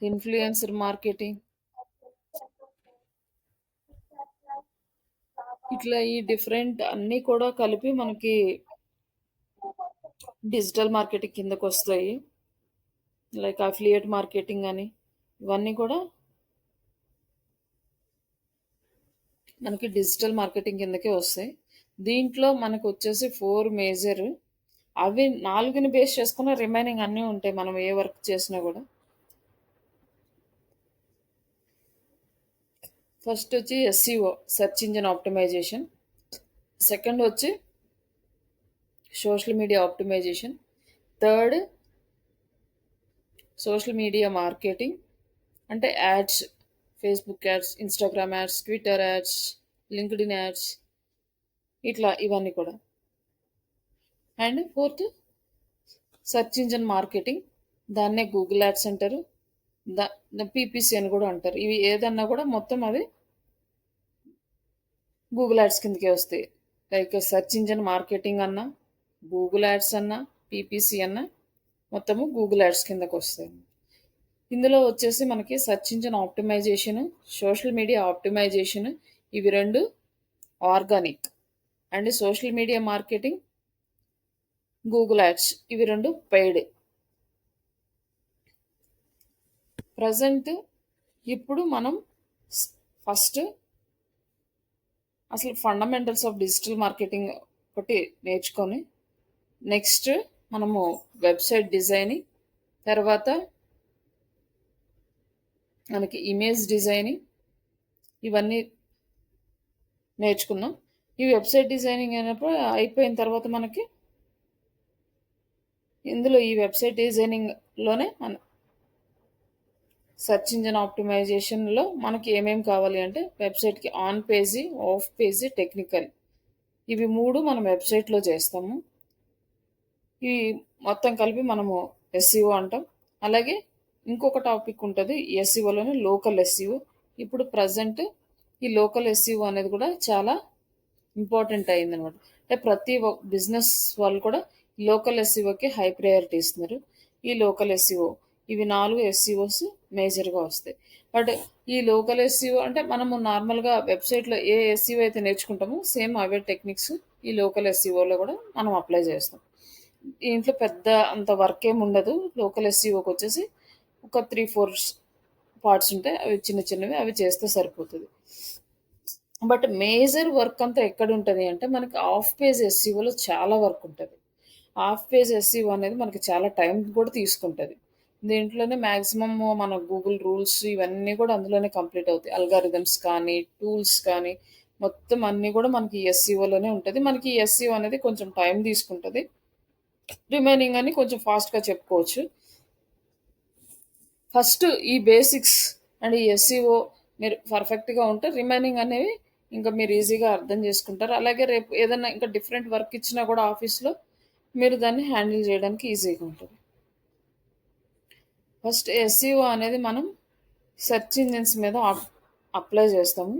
Influencer marketing ఇట్లా ఈ different అన్నీ కూడా కలిపి మనకి డిజిటల్ మార్కెటింగ్ కిందకొస్తాయి. లైక్ అఫిలియేట్ మార్కెటింగ్ అని ఇవన్నీ కూడా మనకి డిజిటల్ మార్కెటింగ్ కిందకే వస్తాయి. దీంట్లో మనకొచ్చేసి 4 మేజర్ అవి 4ని బేస్ చేసుకున్న రిమైనింగ్ అన్నీ ఉంటాయి మనం ఏ వర్క్ చేసినా గూడా. ఫస్ట్ వచ్చి SEO search engine optimization. Second వచ్చి social media optimization. Third social media marketing అంటే ads, Facebook ads, Instagram ads, Twitter ads, LinkedIn ads ఇట్లా ఇవన్నీ కూడా. And fourth search engine marketing దాన్నే గూగుల్ యాడ్స్ అంటారు. దా పీపీసీ అని కూడా అంటారు. ఇవి ఏదన్నా కూడా మొత్తం అది గూగుల్ యాడ్స్ కిందకే వస్తాయి. లైక్ సెర్చ్ ఇంజిన్ మార్కెటింగ్ అన్నా, గూగుల్ యాడ్స్ అన్నా, పీపీసీ అన్నా మొత్తము గూగుల్ యాడ్స్ కిందకు వస్తాయి. ఇందులో వచ్చేసి మనకి search engine optimization, social media optimization ఇవి రెండు organic. And social media marketing, Google ads ఇవి రెండు పెయిడ్. ప్రజెంట్ ఇప్పుడు మనం ఫస్ట్ అసలు ఫండమెంటల్స్ ఆఫ్ డిజిటల్ మార్కెటింగ్ ఒకటి నేర్చుకొని నెక్స్ట్ మనము వెబ్సైట్ డిజైనింగ్, తర్వాత మనకి ఇమేజ్ డిజైనింగ్ ఇవన్నీ నేర్చుకున్నాం. ఈ వెబ్సైట్ డిజైనింగ్ అయిపోయిన తర్వాత మనకి ఇందులో ఈ వెబ్సైట్ డిజైనింగ్లోనే మన సెర్చ్ ఇంజిన్ ఆప్టిమైజేషన్లో మనకి ఏమేమి కావాలి అంటే వెబ్సైట్కి on page, of page, technical ఇవి మూడు మనం వెబ్సైట్లో చేస్తాము. ఇవి మొత్తం కలిపి మనము ఎస్సీఓ అంటాం. అలాగే ఇంకొక టాపిక్ ఉంటుంది ఎస్సీఓలోనే లోకల్ ఎస్సీఓ. ఇప్పుడు ప్రజెంట్ ఈ లోకల్ ఎస్సీఓ అనేది కూడా చాలా ఇంపార్టెంట్ అయిందనమాట. అంటే ప్రతి బిజినెస్ వాళ్ళు కూడా లోకల్ ఎస్సీఓకి హై ప్రయారిటీ ఇస్తున్నారు. ఈ లోకల్ ఎస్సీఓ ఇవి 4 ఎస్సీఓస్ మేజర్గా వస్తాయి. బట్ ఈ లోకల్ ఎస్సీఓ అంటే మనము నార్మల్గా వెబ్సైట్లో ఏ ఎస్సీఓ అయితే నేర్చుకుంటామో సేమ్ అవే టెక్నిక్స్ ఈ లోకల్ ఎస్సీఓలో కూడా మనం అప్లై చేస్తాం. దీంట్లో పెద్ద అంత వర్క్ ఏమి ఉండదు. లోకల్ ఎస్సీఓకి వచ్చేసి ఒక 3-4 పార్ట్స్ ఉంటాయి. అవి చిన్న చిన్నవి అవి చేస్తే సరిపోతుంది. బట్ మేజర్ వర్క్ అంతా ఎక్కడ ఉంటుంది అంటే మనకి ఆఫ్ పేజ్ ఎస్సీఓలో చాలా వర్క్ ఉంటుంది. ఆఫ్ పేజ్ ఎస్సీఓ అనేది మనకి చాలా టైం కూడా తీసుకుంటుంది. దీంట్లోనే మ్యాక్సిమమ్ మన గూగుల్ రూల్స్ ఇవన్నీ కూడా అందులోనే కంప్లీట్ అవుతాయి. అల్గారిథమ్స్ కానీ, టూల్స్ కానీ మొత్తం అన్నీ కూడా మనకి ఎస్సీఓలోనే ఉంటుంది. మనకి ఎస్సీఓ అనేది కొంచెం టైం తీసుకుంటుంది. రిమైనింగ్ అని కొంచెం ఫాస్ట్గా చెప్పుకోవచ్చు. ఫస్ట్ ఈ బేసిక్స్ అండ్ ఈ ఎస్సీఓ మీరు పర్ఫెక్ట్గా ఉంటే రిమైనింగ్ అనేవి ఇంకా మీరు ఈజీగా అర్థం చేసుకుంటారు. అలాగే రేపు ఏదైనా ఇంకా డిఫరెంట్ వర్క్ ఇచ్చినా కూడా ఆఫీస్లో మీరు దాన్ని హ్యాండిల్ చేయడానికి ఈజీగా ఉంటుంది. ఫస్ట్ ఎస్సీఓ అనేది మనం సెర్చ్ ఇంజిన్స్ మీద అప్లై చేస్తాము.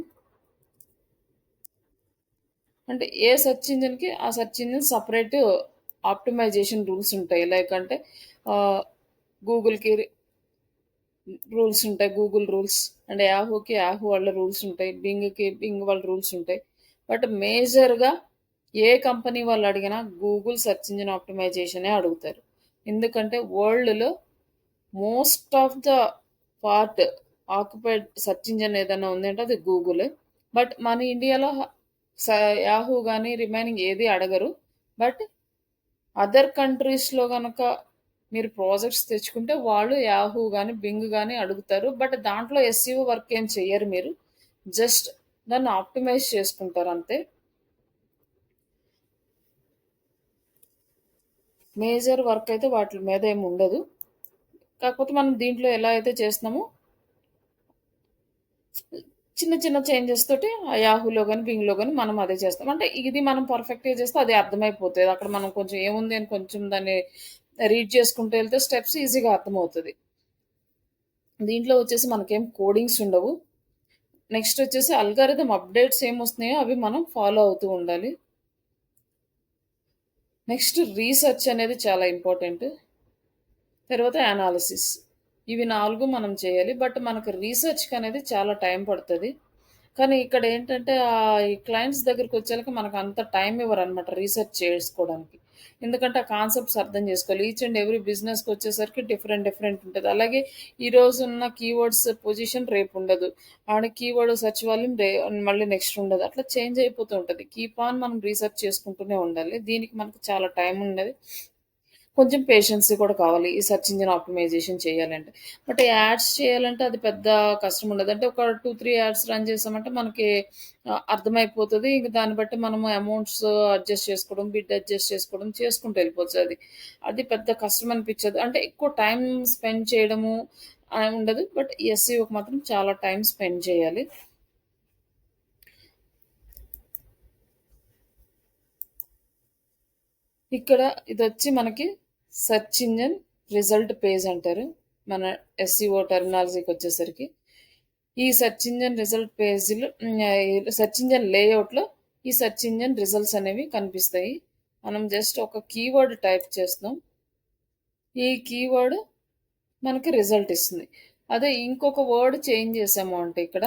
అంటే ఏ సెర్చ్ ఇంజిన్కి ఆ search engine separate optimization rules ఉంటాయి. లైక్ అంటే గూగుల్కి రూల్స్ ఉంటాయి, గూగుల్ రూల్స్. అండ్ యాహూకి యాహూ వాళ్ళ రూల్స్ ఉంటాయి, బింగ్కి బింగ్ వాళ్ళ రూల్స్ ఉంటాయి. బట్ మేజర్గా ఏ కంపెనీ వాళ్ళు అడిగినా గూగుల్ సెర్చ్ ఇంజిన్ ఆప్టిమైజేషనే అడుగుతారు. ఎందుకంటే వరల్డ్లో most of the part occupied search engine ఏదైనా ఉందంటే అది గూగులే. బట్ మన ఇండియాలో యాహూ కానీ రిమైనింగ్ ఏది అడగరు. బట్ అదర్ కంట్రీస్లో కనుక మీరు ప్రాజెక్ట్స్ తెచ్చుకుంటే వాళ్ళు యాహూ కానీ బింగ్ కానీ అడుగుతారు. బట్ దాంట్లో ఎస్సీఓ వర్క్ ఏం చెయ్యరు మీరు. జస్ట్ దాన్ని ఆప్టిమైజ్ చేసుకుంటారు అంతే. మేజర్ వర్క్ అయితే వాటి మీద ఏమి ఉండదు. కాకపోతే మనం దీంట్లో ఎలా అయితే చేస్తున్నామో చిన్న చిన్న చేంజెస్ తోటి ఆ యాహూలో కానీ బింగ్లో కానీ మనం అదే చేస్తాం. అంటే ఇది మనం పర్ఫెక్ట్గా చేస్తే అది అర్థమైపోతుంది. అక్కడ మనం కొంచెం ఏముంది అని కొంచెం దాన్ని రీడ్ చేసుకుంటూ వెళ్తే స్టెప్స్ ఈజీగా అర్థమవుతుంది. దీంట్లో వచ్చేసి మనకేం కోడింగ్స్ ఉండవు. నెక్స్ట్ వచ్చేసి అల్గారిథం అప్డేట్స్ ఏమొస్తున్నాయో అవి మనం ఫాలో అవుతూ ఉండాలి. నెక్స్ట్ రీసెర్చ్ అనేది చాలా ఇంపార్టెంట్. తర్వాత అనాలిసిస్. ఇవి 4 మనం చేయాలి. బట్ మనకు రీసెర్చ్‌కనేది చాలా టైం పడతది. కానీ ఇక్కడేంటంటే ఈ క్లయింట్స్ దగ్గరికొచ్చాక మనకు అంత టైం ఇవ్వరనమాట రీసెర్చ్ చేసుకోవడానికి. ఎందుకంటే ఆ కాన్సెప్ట్స్ అర్థం చేసుకోవాలి. ఈచ్ అండ్ ఎవ్రీ బిజినెస్‌కొచ్చేసరికి డిఫరెంట్ డిఫరెంట్ ఉంటది. అలాగే ఈరోజున్న కీవర్డ్స్ పొజిషన్ రేపుండదు. కీవర్డ్ సెర్చ్ వాల్యూమ్ మళ్ళీ నెక్స్ట్ ఉండదు. అట్లా చేంజ్ అయిపోతూ ఉంటది. కీప్ ఆన్ మనం రీసెర్చ్ చేసుకుంటూనే ఉండాలి. దీనికి మనకు చాలా టైం ఉన్నది. కొంచెం పేషెన్సీ కూడా కావాలి. ఈ సెర్చ్ ఇంజిన్ ఆప్టిమైజేషన్ చేయాలంటే. బట్ యాడ్స్ చేయాలంటే అది పెద్ద కష్టం ఉండదు. అంటే ఒక 2, 3 యాడ్స్ రన్ చేసామంటే మనకి అర్థమైపోతది. ఇంక దాన్ని బట్టి మనము అమౌంట్స్ అడ్జస్ట్ చేసుకోవడం, బిడ్ అడ్జస్ట్ చేసుకోవడం చేసుకుంటూ వెళ్ళిపోవచ్చు అది. అది పెద్ద కష్టం అనిపించదు. అంటే ఎక్కువ టైమ్ స్పెండ్ చేయడము ఉండదు. బట్ ఎస్‌సిఓకి మాత్రం చాలా టైమ్ స్పెండ్ చేయాలి. ఇక్కడ ఇదొచ్చి మనకి సెర్చ్ ఇంజిన్ రిజల్ట్ పేజ్ అంటారు. మన ఎస్‌సిఓ టెర్మినాలజీకొచ్చేసరికి. ఈ సెర్చ్ ఇంజిన్ రిజల్ట్ పేజ్‌లో సెర్చ్ ఇంజిన్ లేఅవుట్‌లో ఈ సెర్చ్ ఇంజిన్ రిజల్ట్స్ అనేవి కనిపిస్తాయి. మనం జస్ట్ ఒక కీవర్డ్ టైప్ చేస్తున్నాం. ఈ కీవర్డ్ మనకి రిజల్ట్ ఇస్తుంది. అదే ఇంకొక వర్డ్ చేంజ్ చేసాము అంటే ఇక్కడ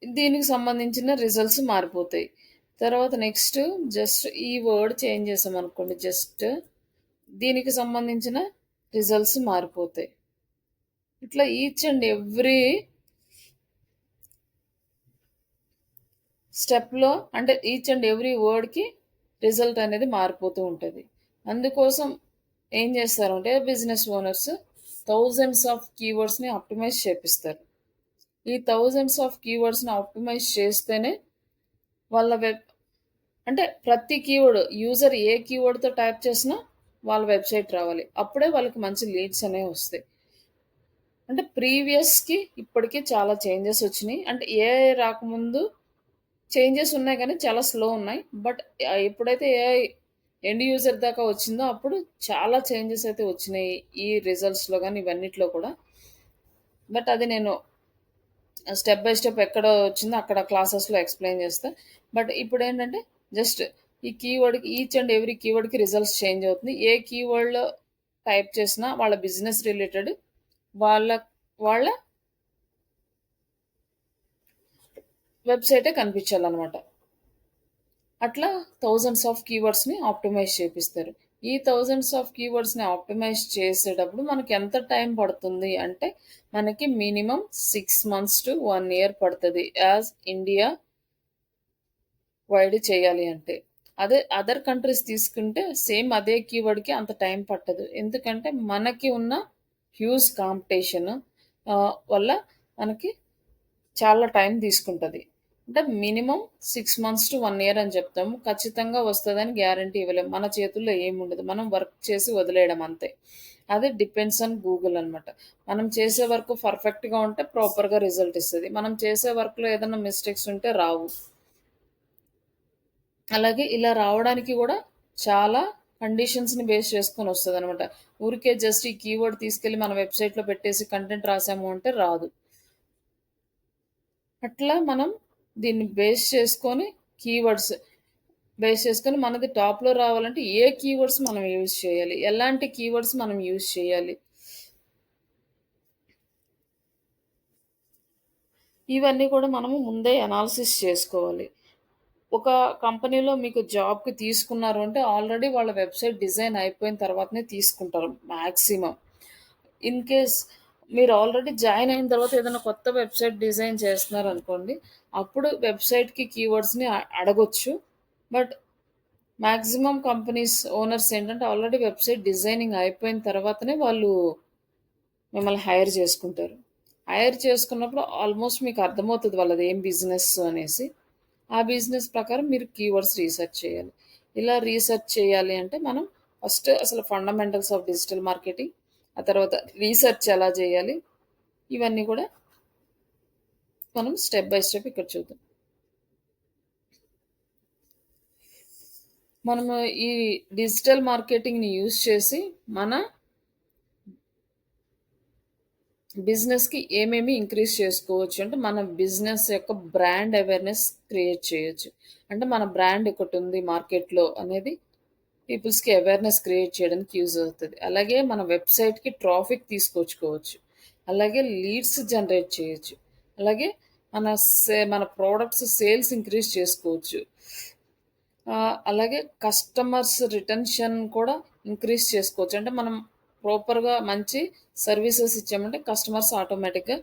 దీనికి సంబంధించిన రిజల్ట్స్ మారిపోతాయి. తర్వాత నెక్స్ట్ జస్ట్ ఈ వర్డ్ చేంజ్ చేసామనుకోండి జస్ట్ దీనికి సంబంధించిన రిజల్ట్స్ మారిపోతాయి. ఇట్లా ఈచ్ అండ్ ఎవ్రీ స్టెప్‌లో అంటే ఈచ్ అండ్ ఎవ్రీ వర్డ్‌కి రిజల్ట్ అనేది మారిపోతూ ఉంటది. అందుకోసం ఏం చేస్తారంటే బిజినెస్ ఓనర్స్ థౌసండ్స్ ఆఫ్ కీవర్డ్స్‌ని ఆప్టిమైజ్ చేపిస్తారు. ఈ థౌసండ్స్ ఆఫ్ కీవర్డ్స్‌ని ఆప్టిమైజ్ చేస్తేనే వాళ్ళ అంటే ప్రతి కీవర్డ్ యూజర్ ఏ కీవర్డ్‌తో టైప్ చేసినా వాళ్ళ వెబ్‌సైట్ రావాలి. అప్పుడే వాళ్ళకి మంచి లీడ్స్ అనేవి వస్తాయి. అంటే ప్రీవియస్‌కి ఇప్పటికి చాలా చేంజెస్ వచ్చినియి. అంటే ఏఐ రాకముందు చేంజెస్ ఉన్నాయి గానీ చాలా స్లో ఉన్నాయి. బట్ ఎప్పుడైతే ఏఐ ఎండ్ యూజర్ దాకా వచ్చిందో అప్పుడు చాలా చేంజెస్ అయితే వచ్చినాయి. ఈ రిజల్ట్స్‌లో గాని ఇవన్నిట్లో కూడా. బట్ అది నేను స్టెప్ బై స్టెప్ ఎక్కడ వచ్చిందో అక్కడ క్లాసెస్‌లో ఎక్స్‌ప్లెయిన్ చేస్తా. బట్ ఇప్పుడేంటంటే జస్ట్ ఈ కీవర్డ్‌కి ఈచ్ అండ్ ఎవ్రీ కీవర్డ్‌కి రిజల్ట్స్ చేంజ్ అవుతుంది. ఏ కీవర్డ్‌లో టైప్ చేసినా వాళ్ళ బిజినెస్ రిలేటెడ్ వాళ్ళ వాళ్ళ వెబ్‌సైటే కనిపించాలనమాట. అట్లా థౌసండ్స్ ఆఫ్ కీవర్డ్స్‌ని ఆప్టిమైజ్ చేపిస్తారు. ఈ థౌసండ్స్ ఆఫ్ కీవర్డ్స్‌ని ఆప్టిమైజ్ చేసేటప్పుడు మనకి ఎంత టైం పడుతుంది అంటే, మనకి మినిమమ్ 6 మంత్స్ టు 1 ఇయర్ పడతది. యాజ్ ఇండియా వైడ్ చేయాలి అంటే. అదే అదర్ కంట్రీస్ తీసుకుంటే సేమ్ అదే కీవర్డ్‌కి అంత టైం పట్టదు. ఎందుకంటే మనకి ఉన్న హ్యూజ్ కాంపిటీషన్ వల్ల మనకి చాలా టైం తీసుకుంటది. అంటే మినిమమ్ 6 మంత్స్ టు 1 ఇయర్ అని చెప్తాము. ఖచ్చితంగా వస్తదని గ్యారంటీ ఇవ్వలేం. మన చేతుల్లో ఏముండదు. మనం వర్క్ చేసి వదిలేయడం అంతే. అది డిపెండ్స్ ఆన్ గూగుల్ అనమాట. మనం చేసే వర్క్ పర్ఫెక్ట్‌గా ఉంటే ప్రాపర్‌గా రిజల్ట్ ఇస్తది. మనం చేసే వర్క్‌లో ఏదైనా మిస్టేక్స్ ఉంటే రావు. అలాగే ఇలా రావడానికి గూడా చాలా కండిషన్స్‌ని బేస్ చేసుకొని వస్తదనమాట. ఊరికే జస్ట్ ఈ కీవర్డ్ తీసుకెళ్ళి మన వెబ్‌సైట్‌లో పెట్టేసి కంటెంట్ రాసాము అంటే రాదు. అట్లా మనం దీన్ని బేస్ చేసుకొని మనది టాప్‌లో రావాలంటే ఏ కీవర్డ్స్ మనం యూజ్ చేయాలి? ఎలాంటి కీవర్డ్స్ మనం యూజ్ చేయాలి? ఇవన్నీ కూడా మనము ముందే అనాలిసిస్ చేసుకోవాలి. ఒక కంపెనీలో మీకు జాబ్‌కి తీసుకున్నారు అంటే ఆల్రెడీ వాళ్ళ వెబ్‌సైట్ డిజైన్ అయిపోయిన తర్వాతనే తీసుకుంటారు మాక్సిమం. ఇన్ కేస్ మీరు ఆల్రెడీ జాయిన్ అయిన తర్వాత ఏదైనా కొత్త వెబ్‌సైట్ డిజైన్ చేస్తున్నారనుకోండి, అప్పుడు వెబ్‌సైట్‌కి కీవర్డ్స్‌ని అడగొచ్చు. బట్ మాక్సిమం కంపెనీస్ ఓనర్స్ ఏంటంటే ఆల్రెడీ వెబ్‌సైట్ డిజైనింగ్ అయిపోయిన తర్వాతనే వాళ్ళు మిమ్మల్ని హైర్ చేసుకుంటారు. హైర్ చేసుకున్నప్పుడు ఆల్మోస్ట్ మీకు అర్థమవుతది వాళ్ళది ఏం బిజినెస్ అనేసి. ఆ బిజినెస్ ప్రకారం మీరు కీవర్డ్స్ రీసెర్చ్ చేయాలి. ఇలా రీసెర్చ్ చేయాలి అంటే మనం ఫస్ట్ అసలు ఫండమెంటల్స్ ఆఫ్ డిజిటల్ మార్కెటింగ్, ఆ తర్వాత రీసెర్చ్ ఎలా చేయాలి, ఇవన్నీ కూడా మనం స్టెప్ బై స్టెప్ ఇక్కడ చూద్దాం. మనము ఈ డిజిటల్ మార్కెటింగ్‌ని యూజ్ చేసి మన బిజినెస్‌కి ఏమేమి ఇంక్రీజ్ చేసుకోవచ్చు అంటే, మన బిజినెస్ యొక్క బ్రాండ్ అవేర్‌నెస్ క్రియేట్ చేయొచ్చు. అంటే మన బ్రాండ్ ఒకటుంది మార్కెట్‌లో అనేది పీపుల్స్‌కి అవేర్‌నెస్ క్రియేట్ చేయడానికి యూజ్ అవుతది. అలాగే మన వెబ్‌సైట్‌కి ట్రాఫిక్ తీసుకొచ్చుకోవచ్చు. అలాగే లీడ్స్ జనరేట్ చేయొచ్చు. అలాగే మన ప్రొడక్ట్స్ సేల్స్ ఇంక్రీజ్ చేసుకోవచ్చు. అలాగే కస్టమర్స్ రిటెన్షన్ కూడా ఇంక్రీజ్ చేసుకోవచ్చు. అంటే మనం ప్రాపర్‌గా మంచి సర్వీసెస్ ఇచ్చామంటే కస్టమర్స్ ఆటోమేటిక్‌గా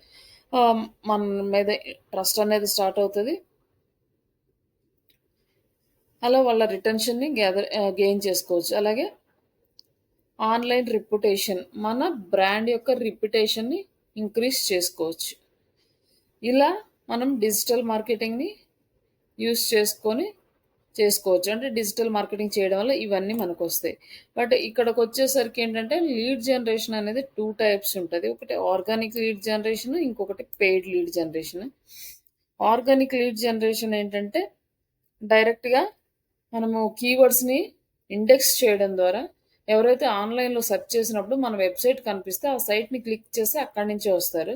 మన మీద ట్రస్ట్ అనేది స్టార్ట్ అవుతది. అలా వాళ్ళ రిటెన్షన్‌ని గెయిన్ చేసుకోవచ్చు. అలాగే ఆన్‌లైన్ రిప్యుటేషన్ మన బ్రాండ్ యొక్క రిప్యుటేషన్‌ని ఇంక్రీజ్ చేసుకోవచ్చు. ఇలా మనం డిజిటల్ మార్కెటింగ్‌ని యూజ్ చేసుకోవచ్చు. అంటే డిజిటల్ మార్కెటింగ్ చేయడం వల్ల ఇవన్నీ మనకొస్తాయి. బట్ ఇక్కడికొచ్చేసరికి ఏంటంటే లీడ్ జనరేషన్ అనేది 2 టైప్స్ ఉంటది. ఒకటి ఆర్గానిక్ లీడ్ జనరేషన్, ఇంకొకటి paid lead generation. Organic lead generation ఏంటంటే డైరెక్ట్‌గా మనము కీవర్డ్స్‌ని ఇండెక్స్ చేయడం ద్వారా ఎవరైతే ఆన్‌లైన్‌లో సెర్చ్ చేసినప్పుడు మన వెబ్‌సైట్ కనిపిస్తే ఆ సైట్‌ని క్లిక్ చేసి అక్కడి నుంచే వస్తారు.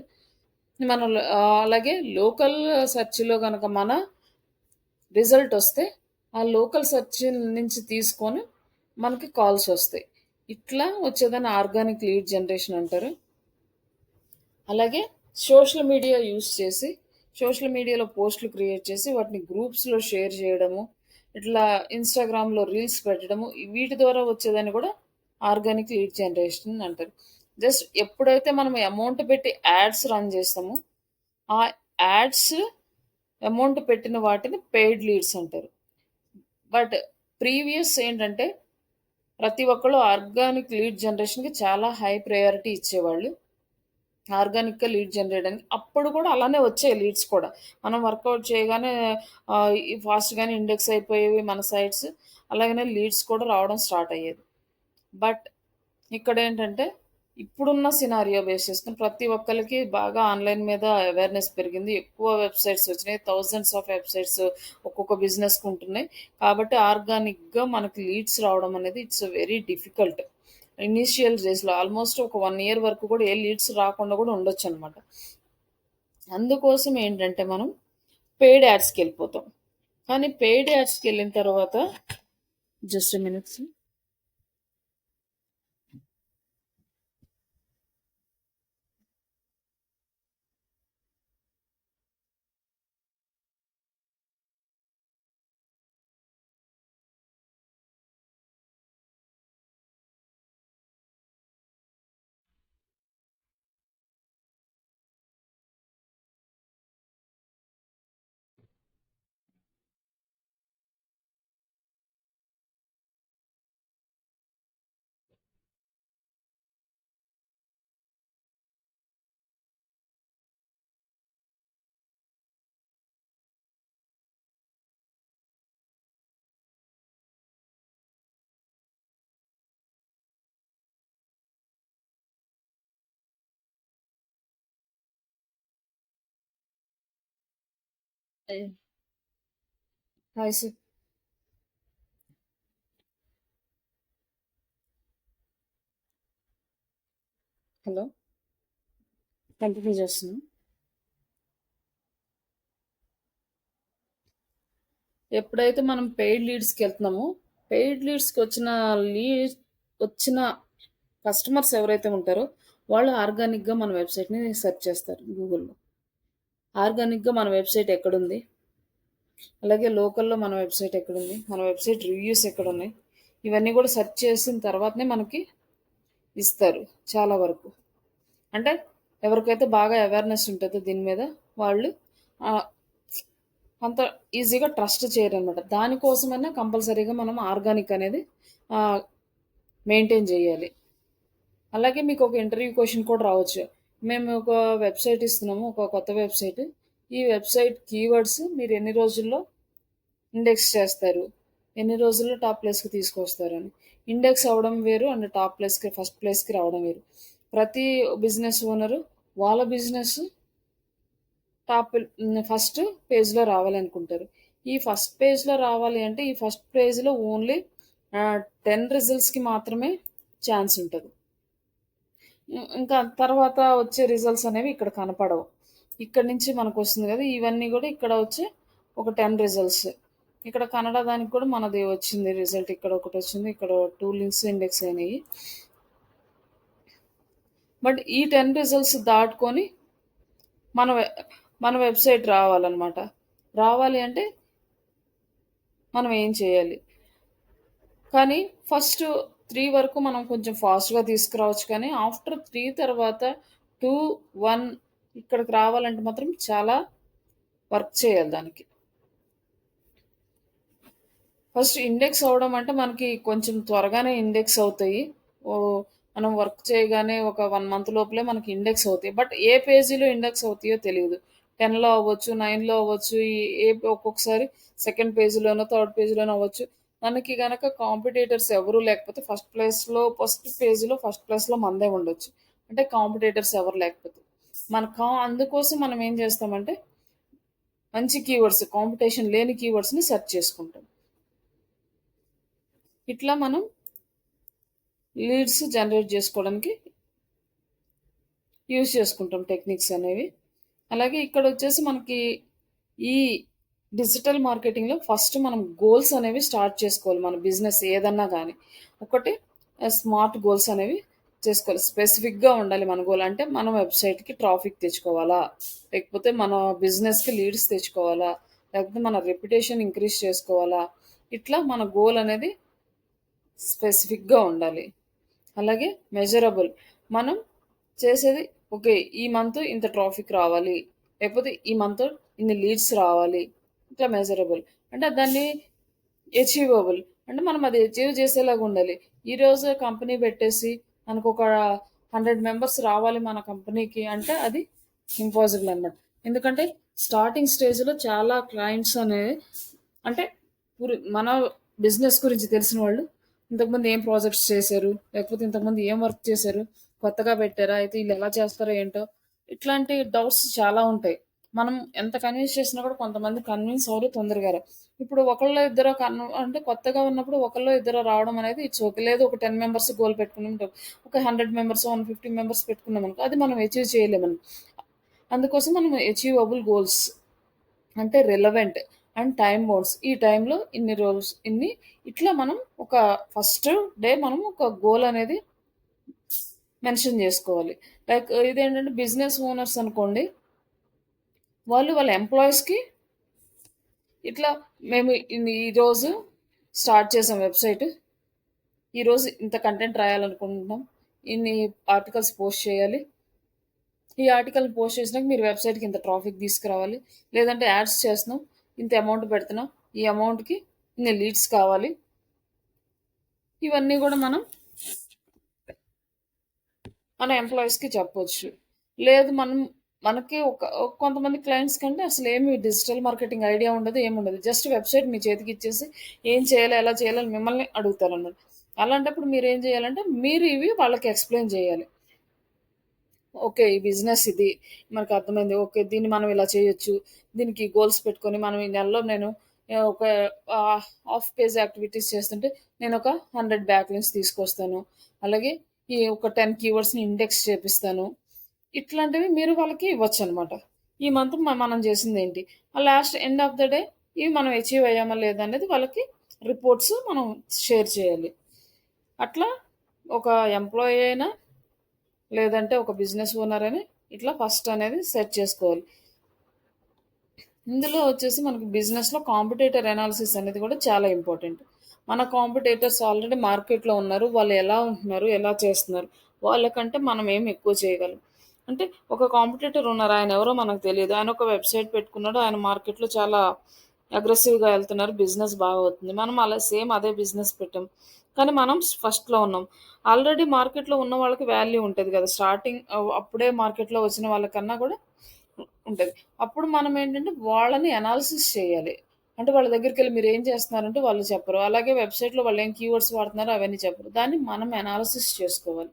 అలాగే లోకల్ సెర్చ్‌లో గనక మన రిజల్ట్ వస్తే ఆ లోకల్ సెర్చ్ నుంచి తీసుకొని మనకి కాల్స్ వస్తాయి. ఇట్లా వచ్చేదాన్ని ఆర్గానిక్ లీడ్ జనరేషన్ అంటారు. అలాగే సోషల్ మీడియా యూస్ చేసి సోషల్ మీడియాలో పోస్టులు క్రియేట్ చేసి వాటిని గ్రూప్స్‌లో షేర్ చేయడము, ఇట్లా ఇన్‌స్టాగ్రామ్‌లో రీల్స్ పెట్టడము వీటి ద్వారా వచ్చేదాన్ని కూడా ఆర్గానిక్ లీడ్ జనరేషన్ అంటారు. జస్ట్ ఎప్పుడైతే మనం అమౌంట్ పెట్టి యాడ్స్ రన్ చేస్తామో ఆ యాడ్స్ అమౌంట్ పెట్టిన వాటిని పెయిడ్ లీడ్స్ అంటారు. బట్ ప్రీవియస్ ఏంటంటే ప్రతి ఒక్కళ్ళు ఆర్గానిక్ లీడ్ జనరేషన్‌కి చాలా హై ప్రయారిటీ ఇచ్చేవాళ్ళు. ఆర్గానిక్‌గా లీడ్ జనరేట్ అని. అప్పుడు కూడా అలానే వచ్చాయి లీడ్స్ కూడా. మనం వర్కౌట్ చేయగానే ఈ ఫాస్ట్‌గానే ఇండెక్స్ అయిపోయేవి మన సైట్స్. అలాగనే లీడ్స్ కూడా రావడం స్టార్ట్ అయ్యేది. బట్ ఇక్కడేంటంటే ఇప్పుడున్న సినారియో బేస్ చేసుకొని ప్రతి ఒక్కళ్ళకి బాగా ఆన్‌లైన్ మీద అవేర్‌నెస్ పెరిగింది. ఎక్కువ వెబ్‌సైట్స్ వచ్చినాయి. థౌసండ్స్ ఆఫ్ వెబ్‌సైట్స్ ఒక్కొక్క బిజినెస్‌కి ఉంటున్నాయి. కాబట్టి ఆర్గానిక్‌గా మనకి లీడ్స్ రావడం అనేది ఇట్స్ వెరీ డిఫికల్ట్. ఇనీషియల్ డేస్‌లో ఆల్మోస్ట్ ఒక 1 ఇయర్ వరకు కూడా ఏ లీడ్స్ రాకుండా కూడా ఉండొచ్చనమాట. అందుకోసం ఏంటంటే మనం పెయిడ్ యాడ్స్‌కెళ్ళిపోతాం. కానీ పెయిడ్ యాడ్స్‌కెళ్ళిన తర్వాత just a minute. Hi sir. Hello. Continue చేస్తున్నాం. ఎప్పుడైతే మనం పెయిడ్ లీడ్స్‌కి వెళ్తున్నామో, పెయిడ్ లీడ్స్‌కి వచ్చిన కస్టమర్స్ ఎవరైతే ఉంటారో, వాళ్ళు ఆర్గానిక్‌గా మన వెబ్‌సైట్‌ని సెర్చ్ చేస్తారు గూగుల్‌లో. ఆర్గానిక్‌గా మన వెబ్‌సైట్ ఎక్కడుంది? అలాగే లోకల్‌లో మన వెబ్‌సైట్ ఎక్కడుంది? మన వెబ్‌సైట్ రివ్యూస్ ఎక్కడున్నాయి? ఇవన్నీ కూడా సెర్చ్ చేసిన తర్వాతనే మనకి ఇస్తారు చాలా వరకు. అంటే ఎవరికైతే బాగా అవేర్‌నెస్ ఉంటదో దీని మీద వాళ్ళు ఆహ్, అంత ఈజీగా ట్రస్ట్ చేయరనమాట. దానికోసమైనా కంపల్సరీగా మనం ఆర్గానిక్ అనేది ఆహ్, మెయింటైన్ జేయాలి. అలాగే మీకొక ఇంటర్వ్యూ క్వెషన్ కూడా రావచ్చు. మేము ఒక వెబ్‌సైట్ ఇస్తున్నాము. ఒక కొత్త వెబ్‌సైట్. ఈ వెబ్‌సైట్ కీవర్డ్స్ మీరు ఎన్ని రోజుల్లో ఇండెక్స్ చేస్తారు? ఎన్ని రోజుల్లో టాప్ ప్లేస్‌కి తీసుకొస్తారని. ఇండెక్స్ అవ్వడం వేరు అండ్ టాప్ ప్లేస్‌కి ఫస్ట్ ప్లేస్‌కి రావడం వేరు. ప్రతి బిజినెస్ ఓనరు వాళ్ళ బిజినెస్ ఫస్ట్ పేజ్‌లో రావాలనుకుంటారు. ఈ ఫస్ట్ పేజ్‌లో రావాలి అంటే ఈ ఫస్ట్ పేజ్‌లో ఓన్లీ 10 రిజల్ట్స్‌కి మాత్రమే ఛాన్స్ ఉంటది. ఇంకా తర్వాత వచ్చే రిజల్ట్స్ అనేవి ఇక్కడ కనపడవు. ఇక్కడి నుంచి మనకొస్తుంది గదా! ఇవన్నీ గూడా ఇక్కడ వచ్చే ఒక 10 రిజల్ట్స్. ఇక్కడ కన్నడ దానికి కూడా మనది వచ్చింది రిజల్ట్. ఇక్కడ ఒకటి వచ్చింది. ఇక్కడ 2 లింక్స్ ఇండెక్స్ అయినాయి. బట్ ఈ 10 రిజల్ట్స్ దాటుకొని మన మన వెబ్సైట్ రావాలన్నమాట. రావాలి అంటే మనం ఏం చేయాలి? కానీ ఫస్ట్ 3 వరకు మనం కొంచెం ఫాస్ట్‌గా తీసుకురావచ్చు. కానీ ఆఫ్టర్ 3 తర్వాత 2, 1 ఇక్కడికి రావాలంటే మాత్రం చాలా వర్క్ చేయాలి దానికి. ఫస్ట్ ఇండెక్స్ అవ్వడం అంటే మనకి కొంచెం త్వరగానే ఇండెక్స్ అవుతాయి. మనం వర్క్ చేయగానే ఒక 1 మంత్ లోపలే మనకి ఇండెక్స్ అవుతాయి. బట్ ఏ పేజీలో ఇండెక్స్ అవుతాయో తెలీదు. 10లో అవ్వచ్చు, 9లో అవ్వచ్చు, ఒక్కొక్కసారి సెకండ్ పేజీలోనో, థర్డ్ పేజీలోనో అవ్వచ్చు. మనకి గనక కాంపిటీటర్స్ ఎవరు లేకపోతే ఫస్ట్ పేజీలో ఫస్ట్ ప్లేస్‌లో మనదే ఉండొచ్చు. అంటే కాంపిటీటర్స్ ఎవరు లేకపోతే. అందుకోసం మనం ఏం చేస్తామంటే మంచి కీవర్డ్స్, కాంపిటీషన్ లేని కీవర్డ్స్‌ని సెర్చ్ చేసుకుంటాం. ఇట్లా మనం లీడ్స్ జనరేట్ చేసుకోవడానికి యూజ్ చేసుకుంటాం టెక్నిక్స్ అనేవి. అలాగే ఇక్కడ వచ్చేసి మనకి ఈ డిజిటల్ మార్కెటింగ్లో ఫస్ట్ మనం గోల్స్ అనేవి స్టార్ట్ చేసుకోవాలి. మన బిజినెస్ ఏదన్నా కానీ ఒకటి స్మార్ట్ గోల్స్ అనేవి చేసుకోవాలి. స్పెసిఫిక్గా ఉండాలి మన గోల్. అంటే మన వెబ్సైట్కి ట్రాఫిక్ తెచ్చుకోవాలా, లేకపోతే మన బిజినెస్కి లీడ్స్ తెచ్చుకోవాలా, లేకపోతే మన రెప్యుటేషన్ ఇంక్రీజ్ చేసుకోవాలా, ఇట్లా మన గోల్ అనేది స్పెసిఫిక్గా ఉండాలి. అలాగే మెజరబుల్. మనం చేసేది ఓకే, ఈ మంత్ ఇంత ట్రాఫిక్ రావాలి, లేకపోతే ఈ మంత్ ఇన్ని లీడ్స్ రావాలి. ఇట్లా మెజరబుల్. అంటే దాన్ని అచీవబుల్. అంటే మనం అది అచీవ్ చేసేలాగా ఉండాలి. ఈరోజు కంపెనీ పెట్టేసి మనకు ఒక 100 మెంబర్స్ రావాలి మన కంపెనీకి అంటే అది ఇంపాసిబుల్ అనమాట. ఎందుకంటే స్టార్టింగ్ స్టేజ్లో చాలా క్లయింట్స్ అనేవి అంటే మన బిజినెస్ గురించి తెలిసిన వాళ్ళు ఇంతకుముందు ఏం ప్రాజెక్ట్స్ చేశారు, లేకపోతే ఇంతకుముందు ఏం వర్క్ చేశారు, కొత్తగా పెట్టారా, అయితే వీళ్ళు ఎలా చేస్తారో ఏంటో, ఇట్లాంటి డౌట్స్ చాలా ఉంటాయి. మనం ఎంత కన్విన్స్ చేసినా కూడా కొంతమంది కన్విన్స్ అవ్వరు తొందరగా. ఇప్పుడు ఒకళ్ళో ఇద్దరు అంటే కొత్తగా ఉన్నప్పుడు ఒకళ్ళో ఇద్దరు రావడం అనేది ఇట్స్ ఓకే. లేదు ఒక 10 మెంబర్స్ గోల్ పెట్టుకున్నాం, ఒక 100 మెంబర్స్ 150 మెంబర్స్ పెట్టుకున్నాం అనుకో, అది మనం అచీవ్ చేయలేము. అందుకోసం మనం అచీవబుల్ గోల్స్ అంటే రిలవెంట్ అండ్ టైం బౌండ్స్. ఈ టైంలో ఇన్ని రోజు ఇన్ని ఇట్లా మనం ఒక ఫస్ట్ డే మనం ఒక గోల్ అనేది మెన్షన్ చేసుకోవాలి. లైక్ ఇదేంటంటే బిజినెస్ ఓనర్స్ అనుకోండి, వాళ్ళు వాళ్ళ ఎంప్లాయీస్కి ఇట్లా మేము ఈరోజు స్టార్ట్ చేసాం వెబ్సైట్, ఈరోజు ఇంత కంటెంట్ రాయాలనుకుంటున్నాం, ఇన్ని ఆర్టికల్స్ పోస్ట్ చేయాలి, ఈ ఆర్టికల్ పోస్ట్ చేసినాక మీరు వెబ్సైట్కి ఇంత ట్రాఫిక్ తీసుకురావాలి, లేదంటే యాడ్స్ చేస్తున్నాం, ఇంత అమౌంట్ పెడుతున్నాం, ఈ అమౌంట్కి ఇన్ని లీడ్స్ కావాలి. ఇవన్నీ కూడా మనం మన ఎంప్లాయీస్కి చెప్పొచ్చు. లేదు మనకి కొంతమంది క్లయింట్స్ కంటే అసలు ఏమి డిజిటల్ మార్కెటింగ్ ఐడియా ఉండదు, ఏముండదు. జస్ట్ వెబ్సైట్ మీ చేతికి ఇచ్చేసి ఏం చేయాలి, ఎలా చేయాలని మిమ్మల్ని అడుగుతారు అన్నమాట. అలాంటప్పుడు మీరు ఏం చేయాలంటే మీరు ఇవి వాళ్ళకి ఎక్స్ప్లెయిన్ చేయాలి. ఓకే, ఈ బిజినెస్ ఇది మనకు అర్థమైంది. ఓకే, దీన్ని మనం ఇలా చేయొచ్చు. దీనికి గోల్స్ పెట్టుకొని మనం ఈ నెలలో నేను ఒక హాఫ్ పేజ్ యాక్టివిటీస్ చేస్తుంటే నేను ఒక 100 బ్యాక్ లింక్స్ తీసుకొస్తాను. అలాగే ఈ ఒక 10 కీవర్డ్స్ని ఇండెక్స్ చేపిస్తాను. ఇట్లాంటివి మీరు వాళ్ళకి ఇవ్వచ్చు అనమాట. ఈ మంత్ మనం చేసింది ఏంటి, last end of the day ఇవి మనం అచీవ్ అయ్యామా లేదా అనేది వాళ్ళకి రిపోర్ట్స్ మనం షేర్ చేయాలి. అట్లా ఒక ఎంప్లాయీ అయినా లేదంటే ఒక బిజినెస్ ఓనర్ అని ఇట్లా ఫస్ట్ అనేది సెట్ చేసుకోవాలి. ఇందులో వచ్చేసి మనకి బిజినెస్లో కాంపిటేటర్ అనాలిసిస్ అనేది కూడా చాలా ఇంపార్టెంట్. మన కాంపిటేటర్స్ ఆల్రెడీ మార్కెట్లో ఉన్నారు, వాళ్ళు ఎలా ఉంటున్నారు, ఎలా చేస్తున్నారు, వాళ్ళకంటే మనం ఏం ఎక్కువ చేయగలం. అంటే ఒక కాంపిటేటర్ ఉన్నారు, ఆయన ఎవరో మనకు తెలియదు, ఆయన ఒక వెబ్సైట్ పెట్టుకున్నాడు, ఆయన మార్కెట్లో చాలా అగ్రెసివ్గా వెళ్తున్నారు, బిజినెస్ బాగా అవుతుంది. మనం అలా సేమ్ అదే బిజినెస్ పెట్టాం, కానీ మనం ఫస్ట్లో ఉన్నాం. ఆల్రెడీ మార్కెట్లో ఉన్న వాళ్ళకి వాల్యూ ఉంటుంది కదా, స్టార్టింగ్ అప్పుడే మార్కెట్లో వచ్చిన వాళ్ళకన్నా కూడా ఉంటుంది. అప్పుడు మనం ఏంటంటే వాళ్ళని అనాలిసిస్ చేయాలి. అంటే వాళ్ళ దగ్గరికి వెళ్ళి మీరు ఏం చేస్తున్నారంటే వాళ్ళు చెప్పరు. అలాగే వెబ్సైట్లో వాళ్ళు ఏం కీవర్డ్స్ వాడుతున్నారో అవన్నీ చెప్పరు. దాన్ని మనం అనాలిసిస్ చేసుకోవాలి.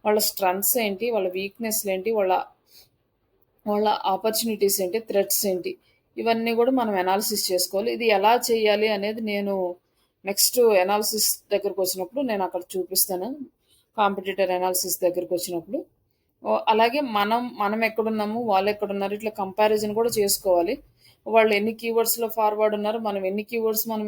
వాళ్ళ స్ట్రెంగ్త్స్ ఏంటి, వాళ్ళ వీక్నెస్లు ఏంటి, వాళ్ళ వాళ్ళ ఆపర్చునిటీస్ ఏంటి, థ్రెట్స్ ఏంటి, ఇవన్నీ కూడా మనం అనాలిసిస్ చేసుకోవాలి. ఇది ఎలా చేయాలి అనేది నేను నెక్స్ట్ అనాలిసిస్ దగ్గరకు వచ్చినప్పుడు నేను అక్కడ చూపిస్తాను. కాంపిటీటర్ అనాలిసిస్ దగ్గరకు వచ్చినప్పుడు అలాగే మనం ఎక్కడున్నాము, వాళ్ళెక్కడున్నారు ఇట్లా కంపారిజన్ కూడా చేసుకోవాలి. వాళ్ళు ఎన్ని కీవర్డ్స్‌లో ఫార్వర్డ్ ఉన్నారు, మనం ఎన్ని కీవర్డ్స్ మనం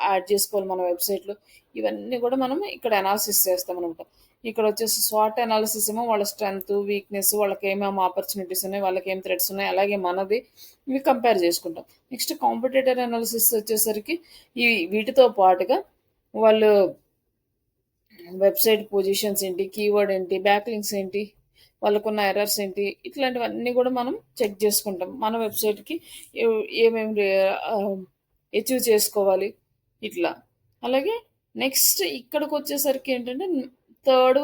యాడ్ చేసుకోవాలి మన వెబ్‌సైట్‌లో. ఇవన్నీ కూడా మనం ఇక్కడ అనాలిసిస్ చేస్తామనమాట. ఇక్కడొచ్చేసి స్వాట్ అనాలిసిస్ ఏమో వాళ్ళ స్ట్రెంగ్త్, వీక్‌నెస్, వాళ్ళకేమేమి ఆపర్చునిటీస్ ఉన్నాయి, వాళ్ళకేం థ్రెట్స్ ఉన్నాయి, అలాగే మనది ఇవి కంపేర్ చేసుకుంటాం. నెక్స్ట్ కాంపిటీటర్ అనాలిసిస్ వచ్చేసరికి ఈ వీటితో పాటుగా వాళ్ళు వెబ్‌సైట్ పొజిషన్స్ ఏంటి? కీవర్డ్ ఏంటి? బ్యాక్ లింక్స్ ఏంటి? వాళ్ళకున్న ఎర్రర్స్ ఏంటి? ఇట్లాంటివన్నీ గూడా మనం చెక్ జేసుకుంటాం. మన వెబ్‌సైట్‌కి ఏమేమి అచీవ్ చేసుకోవాలి ఇట్లా. అలాగే నెక్స్ట్ ఇక్కడికొచ్చేసరికి ఏంటంటే థర్డ్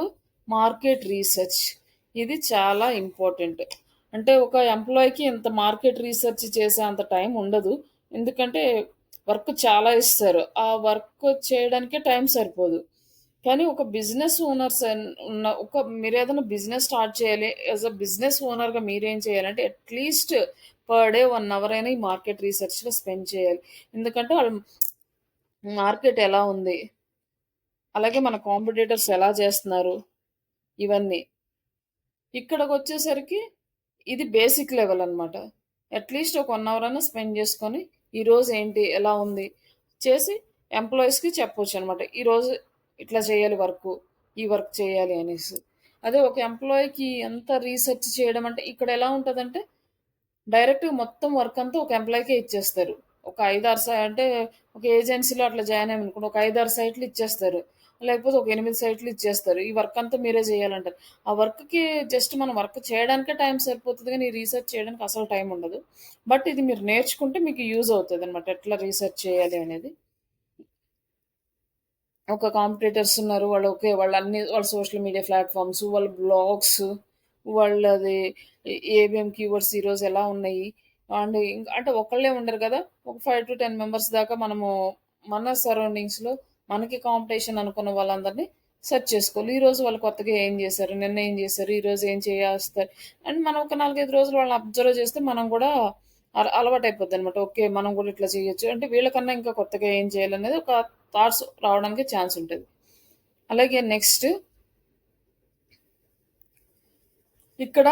మార్కెట్ రీసెర్చ్. ఇది చాలా ఇంపార్టెంట్. అంటే ఒక ఎంప్లాయ్‌కి ఇంత మార్కెట్ రీసెర్చ్ చేసే అంత టైం ఉండదు. ఎందుకంటే వర్క్ చాలా ఇస్తారు. ఆ వర్క్ చేయడానికే టైం సరిపోదు. కానీ ఒక బిజినెస్ ఓనర్స్ మీరేదైనా బిజినెస్ స్టార్ట్ చేయాలి. యాస్ ఎ బిజినెస్ ఓనర్‌గా మీరేం చేయాలంటే అట్‌లీస్ట్ పర్ డే 1 అవర్ అయినా ఈ మార్కెట్ రీసెర్చ్‌లో స్పెండ్ చేయాలి. ఎందుకంటే వాళ్ళు మార్కెట్ ఎలా ఉంది? అలాగే మన కాంపిటీటర్స్ ఎలా చేస్తున్నారు? ఇవన్నీ. ఇక్కడికొచ్చేసరికి ఇది బేసిక్ లెవెల్ అన్నమాట. అట్‌లీస్ట్ ఒక 1 అవర్ అన్నా స్పెండ్ చేసుకొని, ఈరోజు ఏంటి? ఎలా ఉంది? చేసి ఎంప్లాయీస్‌కి చెప్పొచ్చనమాట. ఈరోజు ఇట్లా చేయాలి వర్కు. ఈ వర్క్ చేయాలి అనేసి. అదే ఒక ఎంప్లాయీకి ఎంత రీసెర్చ్ చేయడం అంటే ఇక్కడ ఎలా ఉంటదంటే డైరెక్ట్‌గా మొత్తం వర్క్ అంతా ఒక ఎంప్లాయీకే ఇచ్చేస్తారు. ఒక 5, 6 అంటే ఒక ఏజెన్సీలో అట్లా జాయిన్ అయ్యామనుకోండి. ఒక 5, 6 సైట్‌లు ఇచ్చేస్తారు. లేకపోతే ఒక 8 సైట్‌లు ఇచ్చేస్తారు. ఈ వర్క్ అంతా మీరే చేయాలంటారు. ఆ వర్క్‌కి జస్ట్ మనం వర్క్ చేయడానికే టైం సరిపోతది గానీ, రీసెర్చ్ చేయడానికి అసలు టైం ఉండదు. బట్ ఇది మీరు నేర్చుకుంటే మీకు యూజ్ అవుతదనమాట. ఎట్లా రీసెర్చ్ చేయాలి అనేది. ఒక కాంపిటీటర్స్ ఉన్నారు. వాళ్ళు ఓకే. వాళ్ళ సోషల్ మీడియా ప్లాట్‌ఫార్మ్స్, వాళ్ళ బ్లాగ్స్, వాళ్ళది ఏమేం కీవర్డ్స్ ఈరోజు ఎలా ఉన్నాయి. అండ్ అంటే ఒకళ్ళే ఉండరు గదా! ఒక 5-10 మెంబర్స్ దాకా మనము మన సరౌండింగ్స్‌లో మనకి కాంపిటీషన్ అనుకున్న వాళ్ళందరిని సెర్చ్ చేసుకోవాలి. ఈరోజు వాళ్ళు కొత్తగా ఏం జేశారు? నిన్న ఏం జేశారు? ఈరోజు ఏం చేస్తారు? అండ్ మనం ఒక 4, 5 రోజులు వాళ్ళని అబ్జర్వ్ చేస్తే మనం గూడా అలవాటయిపోద్దనమాట. ఓకే. మనం గూడా ఇట్లా చేయొచ్చు. అంటే వీళ్ళకన్నా ఇంకా కొత్తగా ఏం చేయాలనేది ఒక థాట్స్ రావడానికి ఛాన్స్ ఉంటది. అలాగే నెక్స్ట్ ఇక్కడ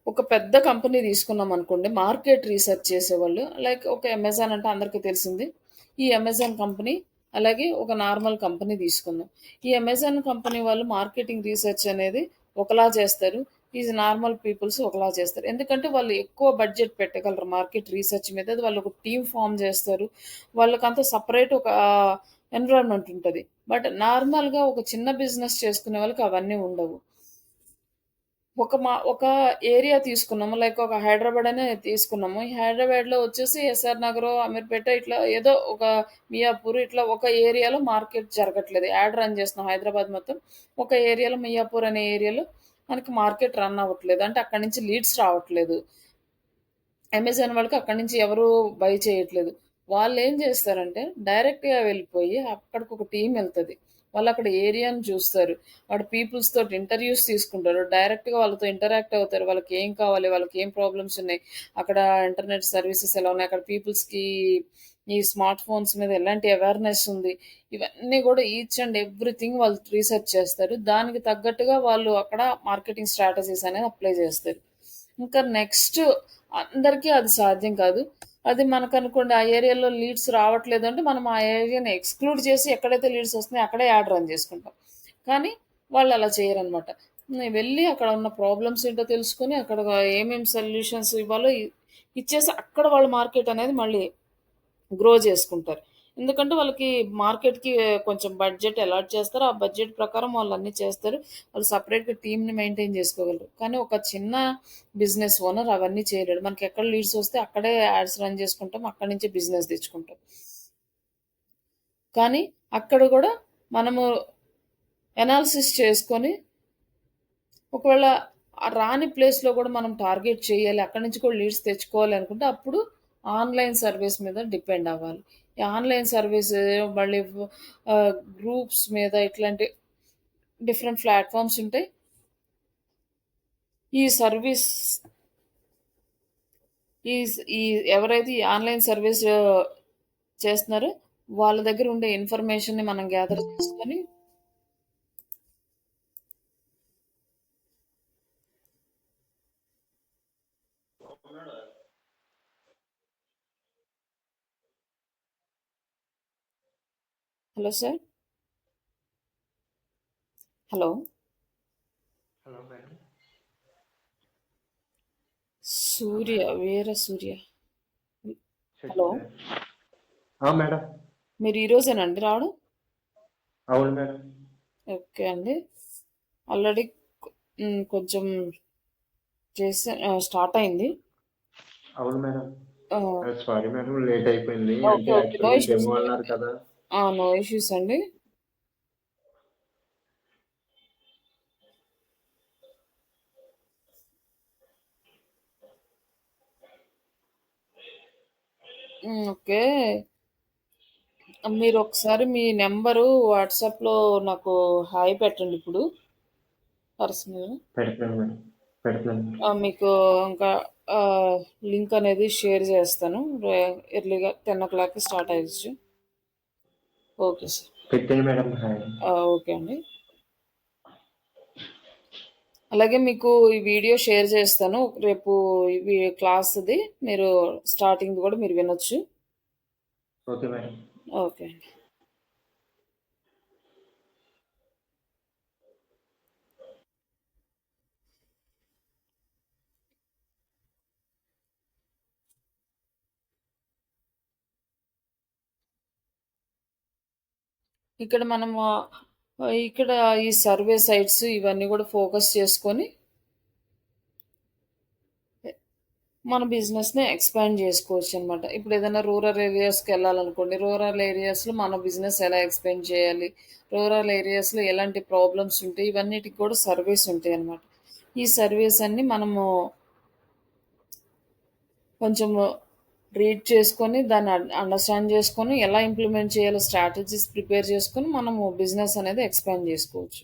ఒక పెద్ద కంపెనీ తీసుకున్నామనుకోండి. మార్కెట్ రీసెర్చ్ చేసేవాళ్ళు లైక్ ఒక అమెజాన్ అంటే అందరికీ తెలిసింది. ఈ అమెజాన్ కంపెనీ అలాగే ఒక నార్మల్ కంపెనీ తీసుకుందాం. ఈ అమెజాన్ కంపెనీ వాళ్ళు మార్కెటింగ్ రీసెర్చ్ అనేది ఒకలా చేస్తారు. ఈ నార్మల్ పీపుల్స్ ఒకలా చేస్తారు. ఎందుకంటే వాళ్ళు ఎక్కువ బడ్జెట్ పెట్టగలరు మార్కెట్ రీసెర్చ్ మీద. అది వాళ్ళు ఒక టీమ్ ఫార్మ్ చేస్తారు. వాళ్ళకంతా సెపరేట్ ఒక ఎన్విరాన్మెంట్ ఉంటది. బట్ నార్మల్‌గా ఒక చిన్న బిజినెస్ చేసుకునే వాళ్ళకి అవన్నీ ఉండవు. ఒక ఏరియా తీసుకున్నాము. లైక్ ఒక హైదరాబాద్ అనే తీసుకున్నాము. ఈ హైదరాబాద్‌లో వచ్చేసి ఎస్ఆర్ నగరో, అమీర్పేట ఇట్లా ఏదో ఒక మియాపూర్ ఇట్లా ఒక ఏరియాలో మార్కెట్ జరగట్లేదు. యాడ్ రన్ చేస్తున్నాం హైదరాబాద్ మొత్తం. ఒక ఏరియాలో మియాపూర్ అనే ఏరియాలో మనకి మార్కెట్ రన్ అవ్వట్లేదు. అంటే అక్కడి నుంచి లీడ్స్ రావట్లేదు. అమెజాన్ వాళ్ళకి అక్కడి నుంచి ఎవరు బై చేయట్లేదు. వాళ్ళేం చేస్తారంటే డైరెక్ట్‌గా వెళ్ళిపోయి అక్కడికొక టీమ్ ఎళ్తది. వాళ్ళక్కడ ఏరియాని చూస్తారు. అక్కడ పీపుల్స్ తోటి ఇంటర్వ్యూస్ తీసుకుంటారు. డైరెక్ట్‌గా వాళ్ళతో ఇంటరాక్ట్ అవుతారు. వాళ్ళకేం కావాలి? వాళ్ళకేం ప్రాబ్లమ్స్ ఉన్నాయి? అక్కడ ఇంటర్నెట్ సర్వీసెస్ ఎలా ఉన్నాయి? అక్కడ పీపుల్స్‌కి ఈ స్మార్ట్ ఫోన్స్ మీద ఎలాంటి అవేర్‌నెస్ ఉంది? ఇవన్నీ గూడా ఈచ్ అండ్ ఎవ్రీథింగ్ వాళ్ళు రీసెర్చ్ చేస్తారు. దానికి తగ్గట్టుగా వాళ్ళు అక్కడ మార్కెటింగ్ స్ట్రాటజీస్ అనేది అప్లై చేస్తారు. ఇంకా నెక్స్ట్ అందరికీ అది సాధ్యం కాదు. అది మనకనుకోండి ఆ ఏరియాలో లీడ్స్ రావట్లేదంటే మనం ఆ ఏరియాని ఎక్స్‌క్లూడ్ చేసి ఎక్కడైతే లీడ్స్ వస్తున్నాయో అక్కడే యాడ్ రన్ చేసుకుంటాం. కానీ వాళ్ళలా చేయరనమాట. వెళ్ళి అక్కడ ఉన్న ప్రాబ్లమ్స్ ఏంటో తెలుసుకొని అక్కడ ఏమేమి సొల్యూషన్స్ ఇవ్వాలో ఇచ్చేసి అక్కడ వాళ్ళు మార్కెట్ అనేది మళ్ళీ గ్రో చేసుకుంటారు. ఎందుకంటే వాళ్ళకి మార్కెట్‌కి కొంచెం బడ్జెట్ అలాట్ చేస్తారు. ఆ బడ్జెట్ ప్రకారం వాళ్ళన్నీ చేస్తారు. వాళ్ళు సెపరేట్‌గా టీమ్‌ని మెయింటైన్ చేసుకోగలరు. కానీ ఒక చిన్న బిజినెస్ ఓనర్ అవన్నీ చేయలేడు. మనకెక్కడ లీడ్స్ వస్తే అక్కడే యాడ్స్ రన్ చేసుకుంటాం. అక్కడి నుంచి బిజినెస్ తెచ్చుకుంటాం. కానీ అక్కడ గూడా మనము అనాలిసిస్ చేసుకొని ఒకవేళ రాని ప్లేస్‌లో గూడా మనం టార్గెట్ చేయాలి. అక్కడి నుంచి కూడా లీడ్స్ తెచ్చుకోవాలి అనుకుంటే అప్పుడు ఆన్‌లైన్ సర్వీస్ మీద డిపెండ్ అవ్వాలి. ఈ ఆన్‌లైన్ సర్వీస్ మళ్ళీ గ్రూప్స్ మీద ఇట్లాంటి డిఫరెంట్ ప్లాట్‌ఫార్మ్స్ ఉంటాయి. ఈ సర్వీస్ ఈ ఎవరైతే ఈ ఆన్‌లైన్ సర్వీస్ చేస్తున్నారో వాళ్ళ దగ్గర ఉండే ఇన్ఫర్మేషన్‌ని మనం గ్యాదర్ చేసుకొని hello sir. Hello. Hello madam. Surya, madam Veera Surya. Hello. Sasi madam. Madam. మీరు ఈరోజేనండి రావడం? అవును మేడం. ఓకే అండి. ఆల్రెడీ కొంచెం స్టార్ట్ అయింది. అవును మేడం. ఆ, సారీ మేడం, లేట్ అయిపోయింది. ఓకే అంటే ఓకే, నో యాక్చువల్గా ఇష్యూస్ డెమో అండి. అన్నారు కదా. నో ఇష్యూస్ అండి. ఓకే. మీరు ఒకసారి మీ నెంబరు వాట్సాప్లో నాకు హాయ్ పెట్టండి ఇప్పుడు పర్సనల్. పెడుతున్నాను మేడం. పెడుతున్నాను. మీకు ఇంకా లింక్ అనేది షేర్ చేస్తాను. ఎర్లీగా 10 o'clock స్టార్ట్ అయ్యచ్చు. Okay sir. పెట్టండి మేడం, హాయ్. ఓకే అండి. అలాగే మీకు ఈ వీడియో షేర్ చేస్తాను రేపు. ఇవి క్లాస్ది మీరు స్టార్టింగ్ కూడా మీరు వినొచ్చు. Okay madam. ఓకే అండి. ఇక్కడ మనం ఇక్కడ ఈ సర్వే సైట్స్ ఇవన్నీ కూడా ఫోకస్ చేసుకొని మన బిజినెస్ని ఎక్స్పాండ్ చేసుకోవచ్చు అనమాట. ఇప్పుడు ఏదైనా రూరల్ ఏరియాస్కి వెళ్ళాలనుకోండి, రూరల్ ఏరియాస్లో మన బిజినెస్ ఎలా ఎక్స్పాండ్ చేయాలి, రూరల్ ఏరియాస్లో ఎలాంటి ప్రాబ్లమ్స్ ఉంటాయి, ఇవన్నిటికి కూడా సర్వేస్ ఉంటాయి అనమాట. ఈ సర్వేస్ అన్ని మనము కొంచెం రీడ్ చేసుకొని దాన్ని అండర్స్టాండ్ చేసుకొని ఎలా ఇంప్లిమెంట్ చేయాలో స్ట్రాటజీస్ ప్రిపేర్ చేసుకొని మనము బిజినెస్ అనేది ఎక్స్పాండ్ చేసుకోవచ్చు.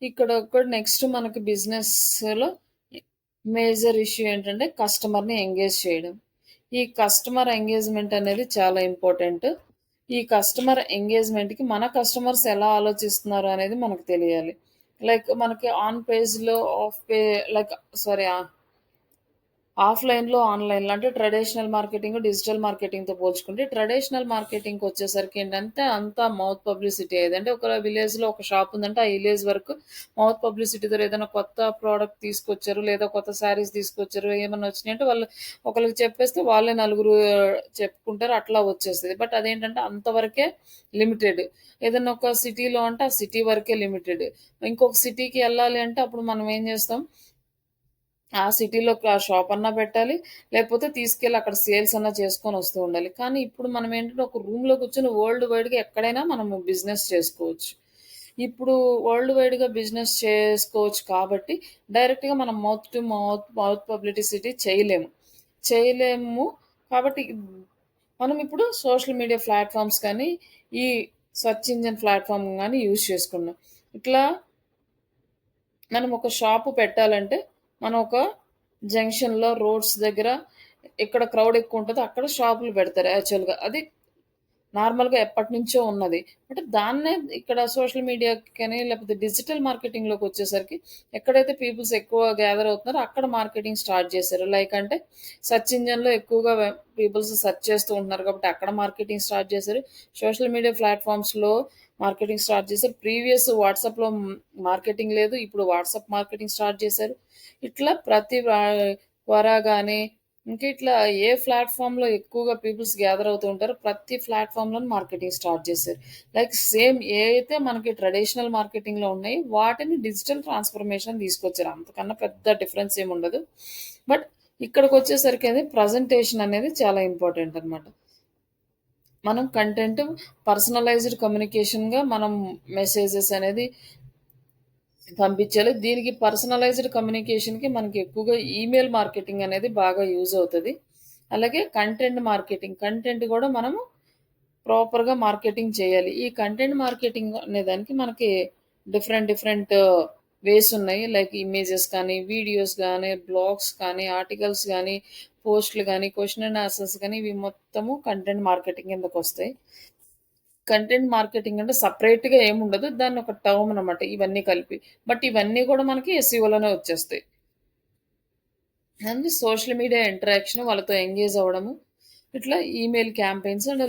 ఇక్కడ ఒక నెక్స్ట్ మనకి బిజినెస్లో మేజర్ ఇష్యూ ఏంటంటే కస్టమర్ని ఎంగేజ్ చేయడం. ఈ కస్టమర్ ఎంగేజ్మెంట్ అనేది చాలా ఇంపార్టెంట్. ఈ కస్టమర్ ఎంగేజ్మెంట్కి మన కస్టమర్స్ ఎలా ఆలోచిస్తున్నారు అనేది మనకు తెలియాలి. లైక్ మనకి ఆన్ పేజ్లో ఆఫ్ పే లైక్ సారీ ఆఫ్లైన్లో ఆన్లైన్లో అంటే ట్రెడిషనల్ మార్కెటింగ్ డిజిటల్ మార్కెటింగ్తో పోల్చుకుంటే ట్రెడిషనల్ మార్కెటింగ్కి వచ్చేసరికి ఏంటంటే అంతా మౌత్ పబ్లిసిటీ ఏదంటే ఒక విలేజ్లో ఒక షాప్ ఉందంటే ఆ విలేజ్ వరకు మౌత్ పబ్లిసిటీతో ఏదైనా కొత్త ప్రోడక్ట్ తీసుకొచ్చారు లేదా కొత్త శారీస్ తీసుకొచ్చారు ఏమైనా వచ్చినాయి అంటే వాళ్ళు ఒకరికి చెప్పేస్తే వాళ్ళే నలుగురు చెప్పుకుంటారు, అట్లా వచ్చేస్తుంది. బట్ అదేంటంటే అంతవరకే లిమిటెడ్. ఏదైనా ఒక సిటీలో అంటే ఆ సిటీ వరకే లిమిటెడ్. ఇంకొక సిటీకి వెళ్ళాలి అంటే అప్పుడు మనం ఏం చేస్తాం, ఆ సిటీలో షాప్ అన్నా పెట్టాలి, లేకపోతే తీసుకెళ్ళి అక్కడ సేల్స్ అన్నా చేసుకొని వస్తూ ఉండాలి. కానీ ఇప్పుడు మనం ఏంటంటే ఒక రూమ్లో కూర్చొని వరల్డ్ వైడ్గా ఎక్కడైనా మనము బిజినెస్ చేసుకోవచ్చు. ఇప్పుడు వరల్డ్ వైడ్గా బిజినెస్ చేసుకోవచ్చు కాబట్టి డైరెక్ట్గా మనం mouth to mouth mouth publicity చేయలేము. కాబట్టి మనం ఇప్పుడు సోషల్ మీడియా ప్లాట్ఫామ్స్ కానీ ఈ సెర్చ్ ఇంజిన్ ప్లాట్ఫామ్ కానీ యూజ్ చేసుకున్నాం. ఇట్లా మనం ఒక షాపు పెట్టాలంటే మనం ఒక జంక్షన్లో రోడ్స్ దగ్గర ఎక్కడ క్రౌడ్ ఎక్కువ ఉంటుందో అక్కడ షాపులు పెడతారు యాక్చువల్గా. అది నార్మల్గా ఎప్పటి నుంచో ఉన్నది. అంటే దాన్నే ఇక్కడ సోషల్ మీడియాకి కానీ లేకపోతే డిజిటల్ మార్కెటింగ్లోకి వచ్చేసరికి ఎక్కడైతే పీపుల్స్ ఎక్కువ గ్యాదర్ అవుతున్నారో అక్కడ మార్కెటింగ్ స్టార్ట్ చేశారు. లైక్ అంటే సెర్చ్ ఇంజన్లో ఎక్కువగా పీపుల్స్ సెర్చ్ చేస్తూ ఉంటున్నారు కాబట్టి అక్కడ మార్కెటింగ్ స్టార్ట్ చేశారు. సోషల్ మీడియా ప్లాట్ఫామ్స్లో మార్కెటింగ్ స్టార్ట్ చేశారు. ప్రీవియస్ వాట్సాప్లో మార్కెటింగ్ లేదు, ఇప్పుడు వాట్సాప్ మార్కెటింగ్ స్టార్ట్ చేశారు. ఇట్లా ప్రతి క్వరా కానీ ఇంకా ఇట్లా ఏ ప్లాట్ఫామ్లో ఎక్కువగా పీపుల్స్ గ్యాదర్ అవుతూ ఉంటారో ప్రతి ప్లాట్ఫామ్లో మార్కెటింగ్ స్టార్ట్ చేశారు. లైక్ సేమ్ ఏ అయితే మనకి ట్రెడిషనల్ మార్కెటింగ్లో ఉన్నాయి వాటిని డిజిటల్ ట్రాన్స్ఫర్మేషన్ తీసుకొచ్చారు. అంతకన్నా పెద్ద డిఫరెన్స్ ఏమి ఉండదు. బట్ ఇక్కడికి వచ్చేసరికి అది ప్రజెంటేషన్ అనేది చాలా ఇంపార్టెంట్ అనమాట. మనం కంటెంట్ పర్సనలైజ్డ్ కమ్యూనికేషన్గా మనం మెసేజెస్ అనేది పంపించాలి. దీనికి పర్సనలైజ్డ్ కమ్యూనికేషన్కి మనకి ఎక్కువగా ఈమెయిల్ మార్కెటింగ్ అనేది బాగా యూజ్ అవుతుంది. అలాగే కంటెంట్ కూడా మనము ప్రాపర్గా మార్కెటింగ్ చేయాలి. ఈ కంటెంట్ మార్కెటింగ్ అనే దానికి మనకి డిఫరెంట్ వేస్ ఉన్నాయి. లైక్ ఇమేజెస్ కానీ వీడియోస్ కానీ బ్లాగ్స్ కానీ ఆర్టికల్స్ కానీ పోస్టులు కానీ క్వశ్చన్ అండ్ ఆన్సర్స్ కానీ ఇవి మొత్తము కంటెంట్ మార్కెటింగ్ కిందకు వస్తాయి. కంటెంట్ మార్కెటింగ్ అంటే సపరేట్గా ఏముండదు, దాన్ని ఒక టర్మ్ అనమాట ఇవన్నీ కలిపి. బట్ ఇవన్నీ కూడా మనకి ఎస్ఈఓలోనే వచ్చేస్తాయి. అండ్ సోషల్ మీడియా ఇంటరాక్షన్ వాళ్ళతో ఎంగేజ్ అవ్వడము. ఇట్లా email campaigns and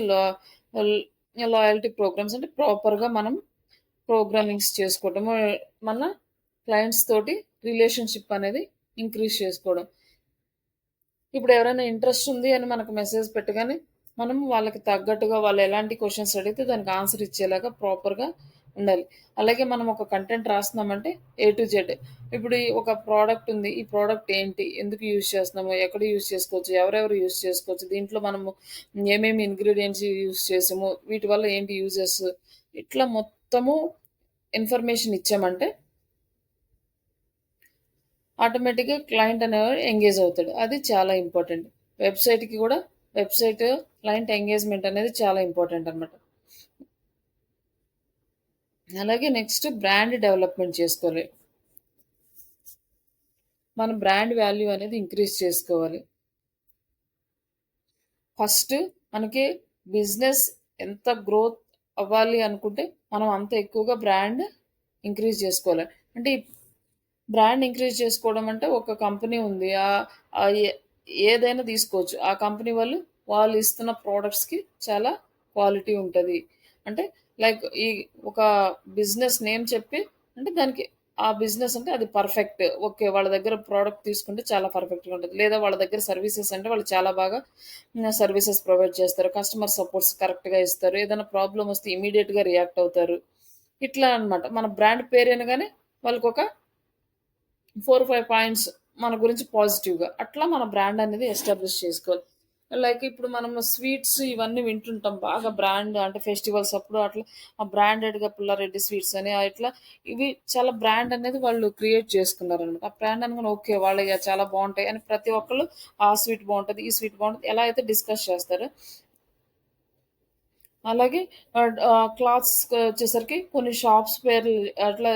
loyalty programmes అంటే ప్రాపర్‌గా మనం ప్రోగ్రామింగ్స్ చేసుకోవటము. మన క్లయింట్స్ తోటి రిలేషన్‌షిప్ అనేది ఇంక్రీజ్ చేసుకోవడం. ఇప్పుడు ఎవరైనా ఇంట్రెస్ట్ ఉంది అని మనకు మెసేజ్ పెట్టగానే మనం వాళ్ళకి తగ్గట్టుగా వాళ్ళు ఎలాంటి క్వెషన్స్ అడిగితే దానికి ఆన్సర్ ఇచ్చేలాగా ప్రాపర్‌గా ఉండాలి. అలాగే మనం ఒక కంటెంట్ రాస్తున్నామంటే ఏ టు జెడ్. ఇప్పుడు ఈ ఒక ప్రోడక్ట్ ఉంది. ఈ ప్రోడక్ట్ ఏంటి? ఎందుకు యూజ్ చేస్తున్నాము? ఎక్కడ యూజ్ చేసుకోవచ్చు? ఎవరెవరు యూజ్ చేసుకోవచ్చు? దీంట్లో మనము ఏమేమి ఇంగ్రీడియెంట్స్ యూజ్ చేసాము? వీటి వల్ల ఏంటి యూజెస్? ఇట్లా మొత్తము ఇన్ఫర్మేషన్ ఇచ్చామంటే ఆటోమేటిక్‌గా క్లయింట్ అనేవాడు ఎంగేజ్ అవుతాడు. అది చాలా ఇంపార్టెంట్. వెబ్‌సైట్‌కి కూడా వెబ్‌సైట్ క్లయింట్ ఎంగేజ్‌మెంట్ అనేది చాలా ఇంపార్టెంట్ అనమాట. అలాగే నెక్స్ట్ బ్రాండ్ డెవలప్‌మెంట్ చేసుకోవాలి. మన బ్రాండ్ వాల్యూ అనేది ఇంక్రీజ్ చేసుకోవాలి. ఫస్ట్ మనకి బిజినెస్ ఎంత గ్రోత్ అవ్వాలి అనుకుంటే మనం అంత ఎక్కువగా బ్రాండ్ ఇంక్రీజ్ చేసుకోవాలి. అంటే బ్రాండ్ ఇంక్రీజ్ చేసుకోవడం అంటే ఒక కంపెనీ ఉంది. ఏదైనా తీసుకోవచ్చు. ఆ కంపెనీ వాళ్ళు ఇస్తున్న ప్రొడక్ట్స్‌కి చాలా క్వాలిటీ ఉంటది. అంటే లైక్ ఒక బిజినెస్ నేమ్ చెప్పి అంటే దానికి ఆ బిజినెస్ అంటే అది పర్ఫెక్ట్. ఓకే. వాళ్ళ దగ్గర ప్రొడక్ట్ తీసుకుంటే చాలా పర్ఫెక్ట్‌గా ఉంటది. లేదా వాళ్ళ దగ్గర సర్వీసెస్ అంటే వాళ్ళు చాలా బాగా సర్వీసెస్ ప్రొవైడ్ చేస్తారు. కస్టమర్ సపోర్ట్స్ కరెక్ట్‌గా ఇస్తారు. ఏదైనా ప్రాబ్లమ్ వస్తే ఇమ్మీడియేట్‌గా రియాక్ట్ అవుతారు. ఇట్లా అన్నమాట. మన బ్రాండ్ పేరు వినగానే వాళ్ళకొక 4, 5 పాయింట్స్ మన గురించి పాజిటివ్‌గా. అట్లా మన బ్రాండ్ అనేది ఎస్టాబ్లిష్ చేసుకోవాలి. లైక్ ఇప్పుడు మనం స్వీట్స్ ఇవన్నీ వింటుంటాం. బాగా బ్రాండ్ అంటే ఫెస్టివల్స్ అప్పుడు అట్లా బ్రాండెడ్‌గా పుల్లారెడ్డి స్వీట్స్ అని ఇట్లా ఇవి చాలా బ్రాండ్ అనేది వాళ్ళు క్రియేట్ చేసుకున్నారనమాట. ఆ బ్రాండ్ అనగానే ఓకే. వాళ్ళయి చాలా బావుంటాయి అని ప్రతి ఒక్కళ్ళు ఆ స్వీట్ బావుంటది, ఈ స్వీట్ బావుంటది ఎలా అయితే డిస్కస్ చేస్తారో అలాగే క్లాత్స్‌కొచ్చేసరికి కొన్ని షాప్స్ పేర్లు అట్లా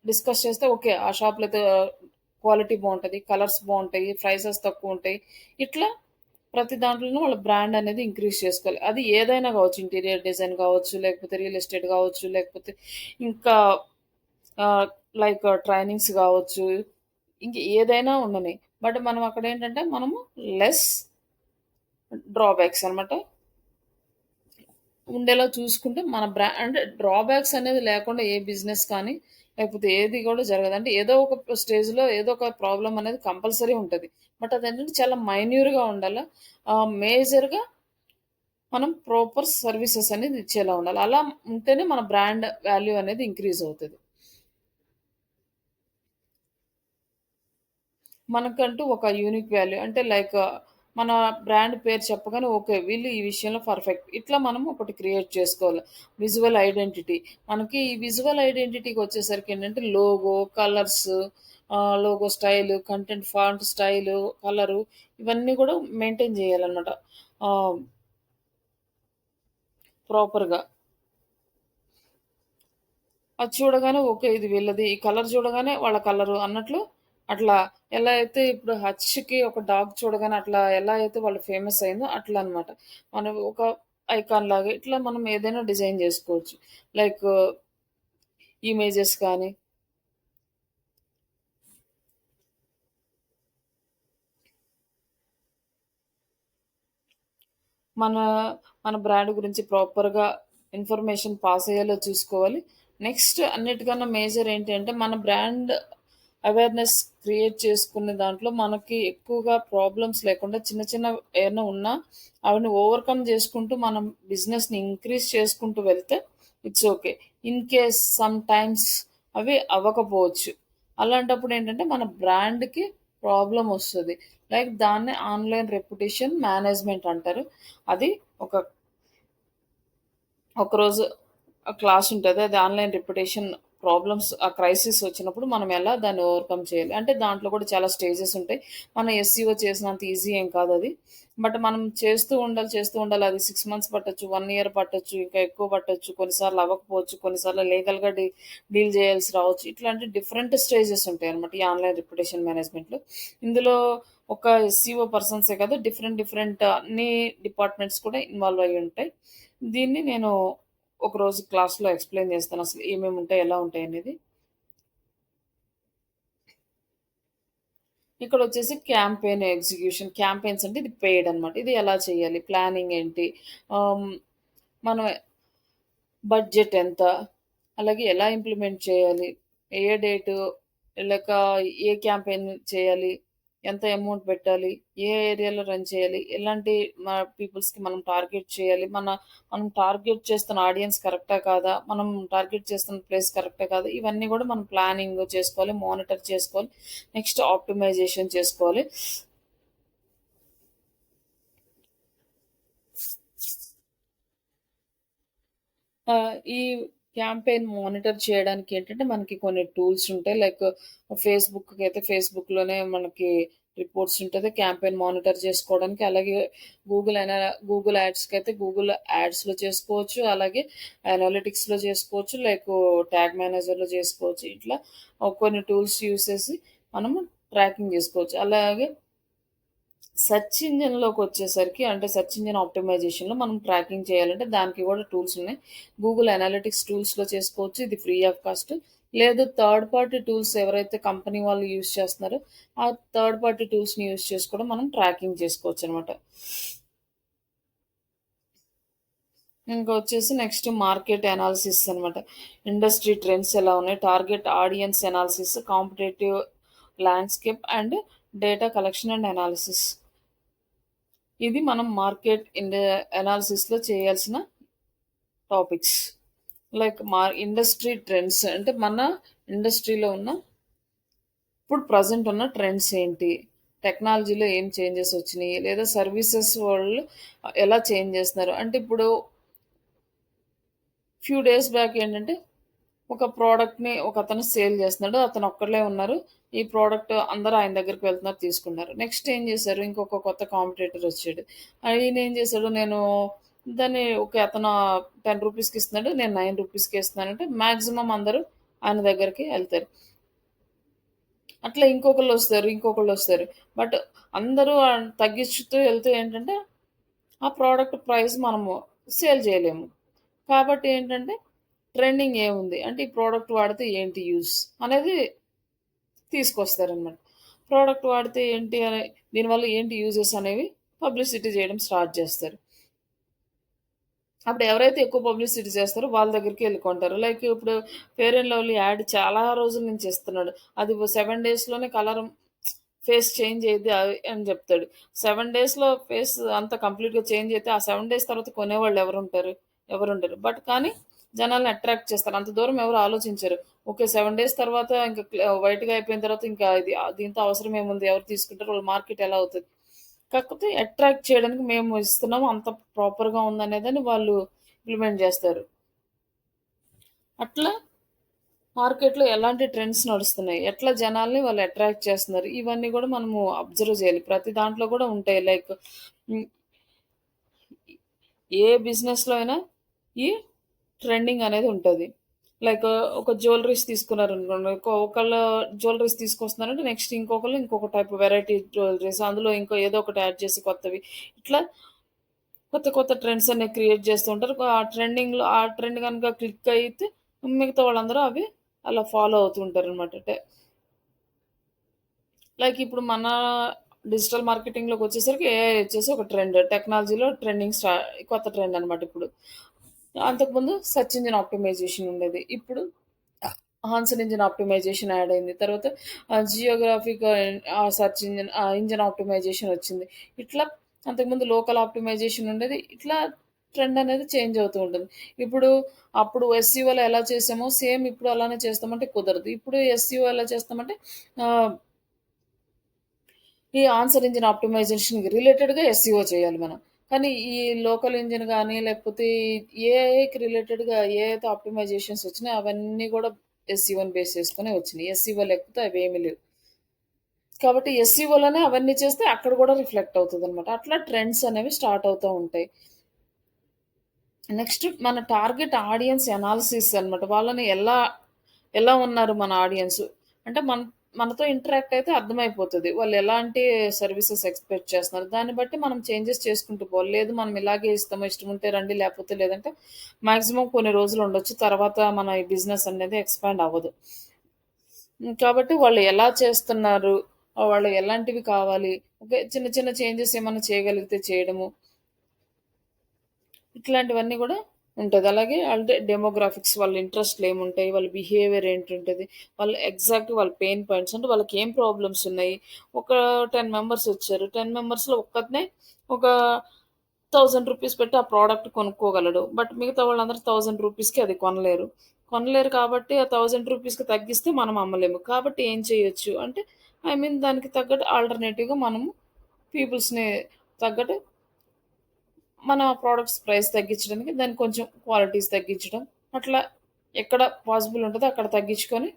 డిస్కస్ చేస్తే ఓకే. ఆ షాప్‌లో అయితే క్వాలిటీ బావుంటది. కలర్స్ బావుంటాయి. ప్రైసెస్ తక్కువుంటాయి. ఇట్లా ప్రతి దాంట్లోనూ వాళ్ళ బ్రాండ్ అనేది ఇంక్రీజ్ చేసుకోవాలి. అది ఏదైనా కావచ్చు. ఇంటీరియర్ డిజైన్ కావచ్చు, లేకపోతే రియల్ ఎస్టేట్ కావచ్చు, లేకపోతే ఇంకా ఆహ్, లైక్ ట్రైనింగ్స్ కావచ్చు. ఇంక ఏదైనా ఉండని. బట్ మనం అక్కడేంటంటే మనము లెస్ డ్రాబ్యాక్స్ అనమాట. ఉండేలా చూసుకుంటే మన అంటే డ్రాబ్యాక్స్ అనేది లేకుండా ఏ బిజినెస్ కానీ, లేకపోతే ఏది కూడా జరగదు. అంటే ఏదో ఒక స్టేజ్‌లో ఏదో ఒక ప్రాబ్లమ్ అనేది కంపల్సరీ ఉంటది. బట్ అదేంటంటే చాలా మైన్యూర్‌గా ఉండాల. మేజర్‌గా మనం ప్రాపర్ సర్వీసెస్ అనేది ఇచ్చేలా ఉండాలి. అలా ఉంటేనే మన బ్రాండ్ వాల్యూ అనేది ఇంక్రీజ్ అవుతది. మనకంటూ ఒక యూనిక్ వాల్యూ అంటే లైక్ మన బ్రాండ్ పేరు చెప్పగానే ఓకే. వీళ్ళు ఈ విషయంలో పర్ఫెక్ట్. ఇట్లా మనం ఒకటి క్రియేట్ చేసుకోవాలి. Visual identity. మనకి ఈ విజువల్ ఐడెంటిటీకొచ్చేసరికి ఏంటంటే logo, colours logo style, content font style, colour ఇవన్నీ కూడా మెయింటైన్ చేయాలన్నమాట. ఆహ్, ప్రాపర్‌గా. అది చూడగానే ఓకే. ఇది వీళ్ళది. ఈ కలర్ చూడగానే వాళ్ళ కలరు అన్నట్లు అట్లా ఎలా అయితే ఇప్పుడు 'హచ్'కి ఒక డాగ్ చూడగానే అట్లా ఎలా అయితే వాళ్ళు ఫేమస్ అయిందో అట్లా అన్నమాట. మనం ఒక ఐకాన్ లాగా ఇట్లా మనం ఏదైనా డిజైన్ జేసుకోవచ్చు. లైక్ ఇమేజెస్ కానీ మన మన బ్రాండ్ గురించి ప్రాపర్‌గా ఇన్ఫర్మేషన్ పాస్ అయ్యేలా చూసుకోవాలి. నెక్స్ట్ అన్నిటికన్నా మేజర్ ఏంటి అంటే మన బ్రాండ్ అవేర్‌నెస్ క్రియేట్ చేసుకునే దాంట్లో మనకి ఎక్కువగా ప్రాబ్లమ్స్ లేకుండా చిన్న చిన్న ఏమన్నా ఉన్నా అవిని ఓవర్‌కమ్ చేసుకుంటూ మనం బిజినెస్‌ని ఇంక్రీజ్ చేసుకుంటూ వెళ్తే it's okay. In case some times అవి అవ్వకపోవచ్చు. అలాంటప్పుడు ఏంటంటే మన బ్రాండ్‌కి ప్రాబ్లమ్ ఒస్తది. లైక్ దాన్నే ఆన్‌లైన్ రెప్యుటేషన్ మేనేజ్‌మెంట్ అంటారు. అది ఒక ఒకరోజు క్లాస్ ఉంటది. అది ఆన్‌లైన్ రెప్యుటేషన్ ప్రాబ్లమ్స్ ఆ క్రైసిస్ వచ్చినప్పుడు మనం ఎలా దాన్ని ఓవర్‌కమ్ చేయాలి. అంటే దాంట్లో కూడా చాలా స్టేజెస్ ఉంటాయి. మనం ఎస్‌సిఓ చేసినంత ఈజీ ఏం కాదది. బట్ మనం చేస్తూ ఉండాలి. అది 6 మంత్స్ పట్టొచ్చు, 1 ఇయర్ పట్టొచ్చు, ఇంకా ఎక్కువ పట్టొచ్చు. కొన్నిసార్లు అవ్వకపోవచ్చు. కొన్నిసార్లు లీగల్‌గా డీల్ చేయాల్సి రావచ్చు. ఇట్లాంటి డిఫరెంట్ స్టేజెస్ ఉంటాయన్నమాట ఈ ఆన్‌లైన్ రెప్యుటేషన్ మేనేజ్‌మెంట్‌లో. ఇందులో ఒక ఎస్‌సిఓ పర్సన్సే కాదు డిఫరెంట్ డిఫరెంట్ అన్ని డిపార్ట్‌మెంట్స్ కూడా ఇన్వాల్వ్ అయ్యి ఉంటాయి. దీన్ని నేను ఒకరోజు క్లాస్‌లో ఎక్స్‌ప్లెయిన్ చేస్తాను. అసలు ఏమేమి ఉంటాయి, ఎలా ఉంటాయనేది. ఇక్కడొచ్చేసి క్యాంపెయిన్ ఎగ్జిక్యూషన్. క్యాంపెయిన్స్ అంటే ఇది పెయిడ్ అనమాట. ఇది ఎలా చేయాలి? ప్లానింగ్ ఏంటి? ఆహ్, మనం బడ్జెట్ ఎంత? అలాగే ఎలా ఇంప్లిమెంట్ చేయాలి? ఏ డేటు, లేక ఏ క్యాంపెయిన్ చేయాలి? ఎంత అమౌంట్ పెట్టాలి? ఏ ఏరియాలో రన్ చేయాలి? ఎలాంటి పీపుల్స్‌కి మనం టార్గెట్ చేయాలి? మనం టార్గెట్ చేస్తున్న ఆడియన్స్ కరెక్టా కాదా? మనం టార్గెట్ చేస్తున్న ప్లేస్ కరెక్టా కాదా? ఇవన్నీ గూడా మనం ప్లానింగ్ చేసుకోవాలి, మానిటర్ చేసుకోవాలి. నెక్స్ట్ ఆప్టిమైజేషన్ చేసుకోవాలి. ఈ క్యాంపెయిన్ మానిటర్ చేయడానికి ఏంటంటే, మనకి కొన్ని టూల్స్ ఉంటాయి. లైక్ ఫేస్‌బుక్‌కైతే ఫేస్‌బుక్‌లోనే మనకి రిపోర్ట్స్ ఉంటది. క్యాంపెయిన్ మానిటర్ చేసుకోవడానికి. అలాగే గూగుల్ యాడ్స్‌కైతే గూగుల్ యాడ్స్‌లో చేసుకోవచ్చు. అలాగే అనలిటిక్స్‌లో చేసుకోవచ్చు. లైక్ ట్యాగ్ మేనేజర్‌లో చేసుకోవచ్చు. ఇట్లా కొన్ని టూల్స్ యూజ్ చేసి మనము ట్రాకింగ్ చేసుకోవచ్చు. అలాగే సెర్చ్ ఇంజిన్‌లోకొచ్చేసరికి అంటే సెర్చ్ ఇంజిన్ ఆప్టిమైజేషన్‌లో మనం ట్రాకింగ్ చేయాలంటే దానికి గూడా టూల్స్ ఉన్నాయి. గూగుల్ అనలిటిక్స్ టూల్స్‌లో చేసుకోవచ్చు. ఇది ఫ్రీ ఆఫ్ కాస్ట్. లేదు థర్డ్ పార్టీ టూల్స్ ఎవరైతే కంపెనీ వాళ్ళు యూజ్ చేస్తున్నారో, ఆ థర్డ్ పార్టీ టూల్స్‌ని యూజ్ చేసి కూడా మనం ట్రాకింగ్ చేసుకోవచ్చనమాట. ఇంకా వచ్చేసి నెక్స్ట్ మార్కెట్ అనాలిసిస్ అనమాట. ఇండస్ట్రీ ట్రెండ్స్ ఎలా ఉన్నాయి, target audience analysis, competitive landscape and data collection and analysis. ఇది మనం మార్కెట్ అనాలిసిస్‌లో చేయాల్సిన టాపిక్స్. లైక్ ఇండస్ట్రీ ట్రెండ్స్ అంటే మన ఇండస్ట్రీలో ఉన్న ఇప్పుడు ప్రెజెంట్ ఉన్న ట్రెండ్స్ ఏంటి? టెక్నాలజీలో ఏం చేంజెస్ వచ్చినియి? లేదా సర్వీసెస్ వాళ్ళు ఎలా చేంజ్ చేస్తున్నారు? అంటే ఇప్పుడు ఫ్యూ డేస్ బ్యాక్ ఏంటంటే ఒక ప్రోడక్ట్‌ని ఒకతను సేల్ చేస్తున్నాడు. అతను ఒక్కళ్ళే ఉన్నారు. ఈ ప్రోడక్ట్ అందరూ ఆయన దగ్గరికి వెళ్తున్నారు తీసుకున్నారు. నెక్స్ట్ ఏం చేశారు? ఇంకొక కొత్త కాంపిటీటర్ వచ్చాడు. ఈయన ఏం చేశాడు? దాన్ని ఓకే. అతను 10 రూపీస్‌కి ఇస్తున్నాడు. నేను 9 రూపీస్‌కే ఇస్తున్నానంటే మాక్సిమం అందరూ ఆయన దగ్గరికి ఎళ్తారు. అట్లా ఇంకొకళ్ళొస్తారు. బట్ అందరూ తగ్గిచ్చుతూ వెళ్తే ఏంటంటే ఆ ప్రోడక్ట్ ప్రైస్ మనము సేల్ చేయలేము. కాబట్టి ఏంటంటే ట్రెండింగ్ ఏముంది? అంటే ఈ ప్రోడక్ట్ వాడితే ఏంటి యూజ్? అనేది తీసుకొస్తారనమాట. ప్రోడక్ట్ వాడితే ఏంటి అని దీనివల్ల ఏంటి యూజెస్ అనేవి పబ్లిసిటీ చేయడం స్టార్ట్ చేస్తారు. అప్పుడు ఎవరైతే ఎక్కువ పబ్లిసిటీ చేస్తారో వాళ్ళ దగ్గరికి ఎళ్లి కొంటారు. లైక్ ఇప్పుడు ఫెయిర్ అండ్ లవ్లీ యాడ్ చాలా రోజుల నుంచి ఇస్తున్నాడు. అది 7 డేస్‌లోనే ఫేస్ చేంజ్ అయ్యిద్ది అని చెప్తాడు. 7 డేస్‌లో ఫేస్ అంతా కంప్లీట్‌గా చేంజ్ అయితే ఆ 7 డేస్ తర్వాత కొనేవాళ్ళు ఎవరుంటారు? ఎవరుండరు. బట్ కానీ జనాల్ని అట్రాక్ట్ చేస్తారు. అంత దూరం ఎవరు ఆలోచించరు. ఓకే. 7 డేస్ తర్వాత ఇంక వైట్‌గా అయిపోయిన తర్వాత ఇంకా దీంతో అవసరం ఏముంది? ఎవరు తీసుకుంటారు? వాళ్ళ మార్కెట్ ఎలా అవుతది? కాకపోతే అట్రాక్ట్ చేయడానికి మేము ఇస్తున్నాము. అంత ప్రాపర్‌గా ఉందనేదని వాళ్ళు ఇంప్లిమెంట్ జేస్తారు. అట్లా మార్కెట్‌లో ఎలాంటి ట్రెండ్స్ నడుస్తున్నాయి? ఎట్లా జనాల్ని వాళ్ళు అట్రాక్ట్ చేస్తున్నారు? ఇవన్నీ గూడా మనము అబ్జర్వ్ జేయాలి. ప్రతి దాంట్లో గూడా ఉంటాయి. లైక్ హ్మ్. ఏ బిజినెస్‌లో అయినా ఈ ట్రెండింగ్ అనేది ఉంటది. లైక్ ఒక జ్యువెల్లరీస్ తీసుకున్నారనుకోండి. ఒకళ్ళు జ్యువెల్లరీస్ తీసుకొస్తున్నారంటే నెక్స్ట్ ఇంకొకళ్ళు ఇంకొక టైప్ వెరైటీ జ్యువెల్లరీస్ అందులో ఇంకో ఏదో ఒకటి యాడ్ చేసి కొత్తవి. ఇట్లా కొత్త కొత్త ట్రెండ్స్ అనేవి క్రియేట్ చేస్తూ ఉంటారు. ఆ ట్రెండ్ గనుక క్లిక్ అయితే మిగతా వాళ్ళందరూ అవి అలా ఫాలో అవుతూ ఉంటారనమాట. లైక్ ఇప్పుడు మన డిజిటల్ మార్కెటింగ్‌లోకొచ్చేసరికి ఏఐ వచ్చేసి ఒక ట్రెండ్. టెక్నాలజీలో కొత్త ట్రెండ్ అనమాట ఇప్పుడు. అంతకుముందు సెర్చ్ ఇంజిన్ ఆప్టిమైజేషన్ ఉండేది. ఇప్పుడు ఆన్సర్ ఇంజిన్ ఆప్టిమైజేషన్ యాడ్ అయింది. తర్వాత జియోగ్రాఫిక్ ఇంజిన్ ఆప్టిమైజేషన్ వచ్చింది. ఇట్లా అంతకుముందు లోకల్ ఆప్టిమైజేషన్ ఉండేది. ఇట్లా ట్రెండ్ అనేది చేంజ్ అవుతూ ఉంటుంది. ఇప్పుడు అప్పుడు ఎస్‌సిఓలో ఎలా చేసామో సేమ్ ఇప్పుడు అలానే చేస్తామంటే కుదరదు. ఇప్పుడు ఎస్‌సిఓ ఎలా చేస్తామంటే ఆహ్, ఈ ఆన్సర్ ఇంజిన్ ఆప్టిమైజేషన్‌కి రిలేటెడ్‌గా ఎస్‌సిఓ చేయాలి మనం. కానీ ఈ లోకల్ ఇంజిన్ గాని, లేకపోతే ఏఐకి రిలేటెడ్‌గా ఏఐతో ఆప్టిమైజేషన్స్ వచ్చినాయో అవన్నీ గూడా ఎస్‌సిఓని బేస్ చేసుకొనే వచ్చినియి. ఎస్‌సిఓ లేకపోతే అవేమీ లేవు. కాబట్టి ఎస్‌సిఓలోనే అవన్నీ చేస్తే అక్కడ గూడా రిఫ్లెక్ట్ అవుతదనమాట. అట్లా ట్రెండ్స్ అనేవి స్టార్ట్ అవుతా ఉంటాయి. నెక్స్ట్ మన టార్గెట్ ఆడియన్స్ అనాలిసిస్ అనమాట. వాళ్ళని ఎలా ఉన్నారు మన ఆడియన్స్? అంటే మనతో ఇంటరాక్ట్ అయితే అర్థమైపోతది. వాళ్ళు ఎలాంటి సర్వీసెస్ ఎక్స్‌పెక్ట్ చేస్తున్నారు. దాన్ని బట్టి మనం చేంజెస్ చేసుకుంటూ పోవాలి. లేదు మనం ఇలాగే ఇస్తాము. ఇష్టముంటే రండి లేకపోతే లేదంటే మాక్సిమం కొన్ని రోజులు ఉండొచ్చు. తర్వాత మన ఈ బిజినెస్ అనేది ఎక్స్‌పాండ్ అవ్వదు. కాబట్టి వాళ్ళు ఎలా చేస్తున్నారు? వాళ్ళు ఎలాంటివి కావాలి, ఓకే. చిన్న చిన్న చేంజెస్ ఏమన్నా చేయగలిగితే చేయడము. ఇట్లాంటివన్నీ గూడా ఉంటది. అలాగే అంటే డెమోగ్రాఫిక్స్ వాళ్ళ ఇంట్రెస్ట్‌లేముంటాయి, వాళ్ళ బిహేవియర్ ఏంటుంటది, వాళ్ళ పెయిన్ పాయింట్స్ అంటే వాళ్ళకేం ప్రాబ్లమ్స్ ఉన్నాయి. ఒక 10 మెంబర్స్ వచ్చారు. 10 మెంబర్స్‌లో ఒక్కతనే ఒక రూ. 1000 పెట్టి ఆ ప్రొడక్ట్ కొనుక్కోగలడు. బట్ మిగతా వాళ్ళందరూ రూ. 1000కి అది కొనలేరు. కొనలేరు కాబట్టి ఆ రూ. 1000కి తగ్గిస్తే మనం అమ్మలేము. కాబట్టి ఏం చేయొచ్చు అంటే దానికి తగ్గట్టు ఆల్టర్‌నేటివ్‌గా మనము పీపుల్స్‌ని తగ్గట్టు మన ప్రొడక్ట్స్ ప్రైస్ తగ్గించడానికి దానికి కొంచెం క్వాలిటీస్ తగ్గించడం. అట్లా ఎక్కడ పాసిబుల్ ఉంటదో అక్కడ తగ్గించుకొని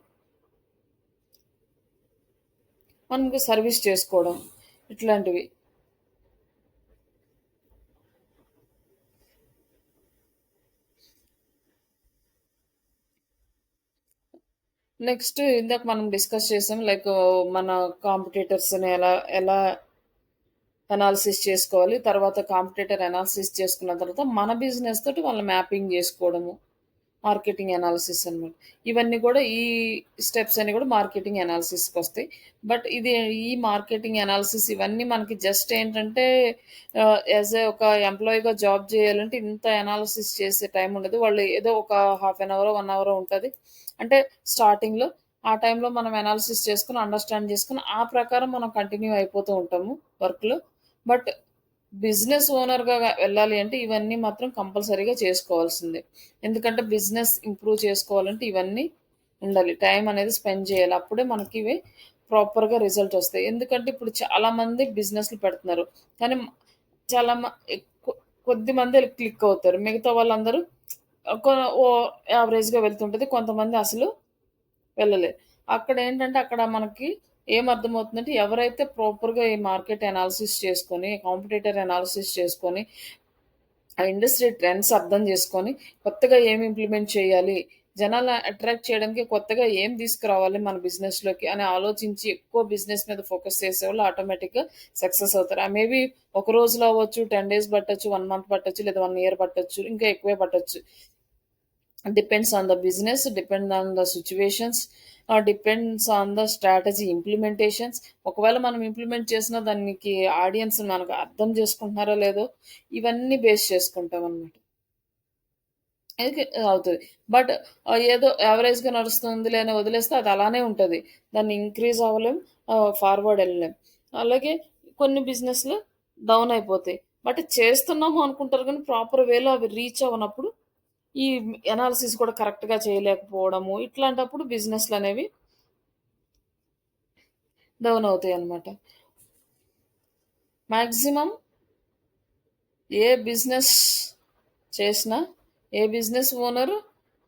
మనకి సర్విస్ చేసుకోవడం. ఇట్లాంటివి. నెక్స్ట్ ఇందాక మనం డిస్కస్ చేసాం. లైక్ మన కాంపిటీటర్స్‌ని ఎలా ఎలా అనాలిసిస్ చేసుకోవాలి. తర్వాత కాంపిటీటర్ అనాలిసిస్ చేసుకున్న తర్వాత మన బిజినెస్ తోటి వాళ్ళని మ్యాపింగ్ జేసుకోవడము. మార్కెటింగ్ అనాలిసిస్ అనమాట. ఇవన్నీ గూడా ఈ స్టెప్స్ అన్నీ గూడా మార్కెటింగ్ అనాలిసిస్‌కొస్తాయి. బట్ ఈ మార్కెటింగ్ అనాలిసిస్ ఇవన్నీ మనకి జస్ట్ ఏంటంటే యాస్ ఒక ఎంప్లాయీగా జాబ్ జేయాలంటే ఇంత అనాలిసిస్ చేసే టైం ఉండదు. వాళ్ళు ఏదో ఒక హాఫ్ అన్ అవరో, 1 అవరో ఉంటది. అంటే స్టార్టింగ్‌లో ఆ టైంలో మనం అనాలిసిస్ చేసుకొని, అండర్‌స్టాండ్ చేసుకొని, ఆ ప్రకారం మనం కంటిన్యూ అయిపోతూ ఉంటాము వర్క్‌లో. బట్ బిజినెస్ ఓనర్‌గా వెళ్ళాలి అంటే ఇవన్నీ మాత్రం కంపల్సరీగా చేసుకోవాల్సిందే. ఎందుకంటే బిజినెస్ ఇంప్రూవ్ చేసుకోవాలంటే ఇవన్నీ ఉండాలి. టైం అనేది స్పెండ్ చేయాలి. అప్పుడే మనకి ఇవి ప్రాపర్‌గా రిజల్ట్ ఒస్తాయి. ఎందుకంటే ఇప్పుడు చాలామంది బిజినెస్‌లు పెడుతున్నారు. కానీ చాలా మ ఎక్కు కొద్ది మందే క్లిక్ అవుతారు. మిగతా వాళ్ళందరూ కొ ఓ యావరేజ్‌గా వెళ్తుంటది. కొంతమంది అసలు వెళ్ళలేదు. అక్కడ మనకి ఏమర్థమవుతుందంటే, ఎవరైతే ప్రాపర్‌గా ఈ మార్కెట్ అనాలిసిస్ చేసుకొని, కాంపిటీటర్ అనాలిసిస్ చేసుకొని, ఆ ఇండస్ట్రీ ట్రెండ్స్ అర్థం చేసుకొని, కొత్తగా ఏమి ఇంప్లిమెంట్ చేయాలి, జనాల్ని అట్రాక్ట్ చేయడానికి కొత్తగా ఏం తీసుకురావాలి మన బిజినెస్‌లోకి అని ఆలోచించి, ఎక్కువ బిజినెస్ మీద ఫోకస్ చేసేవాళ్ళు ఆటోమేటిక్‌గా సక్సెస్ అవుతారు. మేబీ ఒక రోజులో అవ్వచ్చు, 10 డేస్ పట్టొచ్చు, 1 మంత్ పట్టొచ్చు, లేదా 1 ఇయర్ పట్టొచ్చు, ఇంకా ఎక్కువే పట్టొచ్చు. Depends on the business, depends on the situations, depends on the strategy implementations. ఒకవేళ మనం ఇంప్లిమెంట్ చేసినా దానికి ఆడియన్స్ మనకు అర్థం చేసుకుంటున్నారో లేదో ఇవన్నీ బేస్ చేసుకుంటామనమాట. అయితే అవుతది. బట్ ఏదో యావరేజ్‌గా నడుస్తుందిలే అని వదిలేస్తే అది అలానే ఉంటది. దాన్ని ఇంక్రీజ్ అవ్వలేం, ఫార్వర్డ్ ఎళ్ళలేం. అలాగే కొన్ని బిజినెస్‌లు డౌన్ అయిపోతాయి. బట్ చేస్తున్నాము అనుకుంటారు గానీ ప్రాపర్ వేలో అవి రీచ్ అవ్వనప్పుడు ఈ అనాలిసిస్ కూడా కరెక్ట్‌గా చేయలేకపోవడము, ఇట్లాంటప్పుడు బిజినెస్‌లనేవి డౌన్ అవుతాయన్నమాట. మాక్సిమం ఏ బిజినెస్ చేసినా, ఏ బిజినెస్ ఓనరు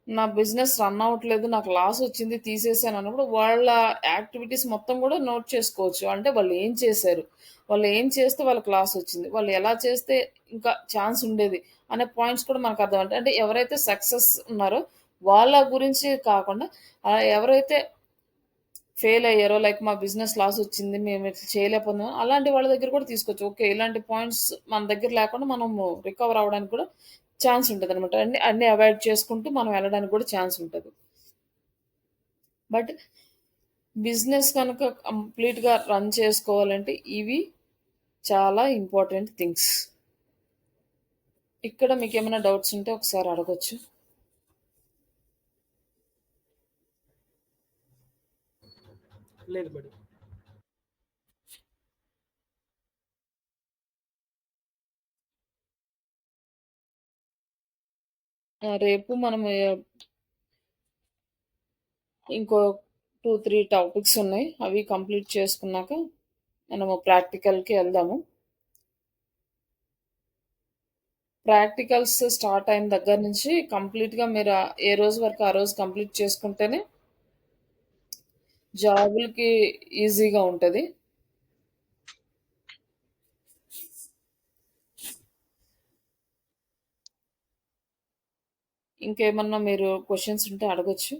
నా బిజినెస్ రన్ అవ్వట్లేదు, నాకు లాస్ వచ్చింది తీసేసాను అన్నప్పుడు వాళ్ళ యాక్టివిటీస్ మొత్తం కూడా నోట్ చేసుకోవచ్చు. అంటే వాళ్ళు ఏం చేశారు? వాళ్ళు ఏం చేస్తే వాళ్ళకి లాస్ వచ్చింది? వాళ్ళు ఎలా చేస్తే ఇంకా ఛాన్స్ ఉండేది? అనే పాయింట్స్ కూడా మనకు అర్థం అంటే ఎవరైతే సక్సెస్ ఉన్నారో వాళ్ళ గురించి కాకుండా ఎవరైతే ఫెయిల్ అయ్యారో, లైక్ మా బిజినెస్ లాస్ వచ్చింది, మేము ఇట్లా చేయలేకపోతున్నాం, అలాంటి వాళ్ళ దగ్గర కూడా తీసుకోవచ్చు. ఓకే. ఇలాంటి పాయింట్స్ మన దగ్గర లేకుండా మనము రికవర్ అవ్వడానికి కూడా ఛాన్స్ ఉంటదనమాట. అన్నీ అవాయిడ్ చేసుకుంటూ మనం వెళ్ళడానికి కూడా ఛాన్స్ ఉంటది. బట్ బిజినెస్ కనుక కంప్లీట్‌గా రన్ చేసుకోవాలంటే ఇవి చాలా ఇంపార్టెంట్ థింగ్స్. ఇక్కడ మీకేమైనా డౌట్స్ ఉంటే ఒకసారి అడగొచ్చు. లేదు మేడం. రేపు మనం ఇంకో 2, 3 టాపిక్స్ ఉన్నాయి. అవి కంప్లీట్ చేసుకున్నాక మనము ప్రాక్టికల్‌కి ఎళ్దాము. ప్రాక్టికల్స్ స్టార్ట్ అయిన దగ్గర నుంచి కంప్లీట్‌గా మీరు ఏ రోజు వరకు ఆ రోజు కంప్లీట్ చేసుకుంటేనే జాబులకి ఈజీగా ఉంటది. ఇంకేమన్నా మీరు క్వెషన్స్ ఉంటే అడగొచ్చు.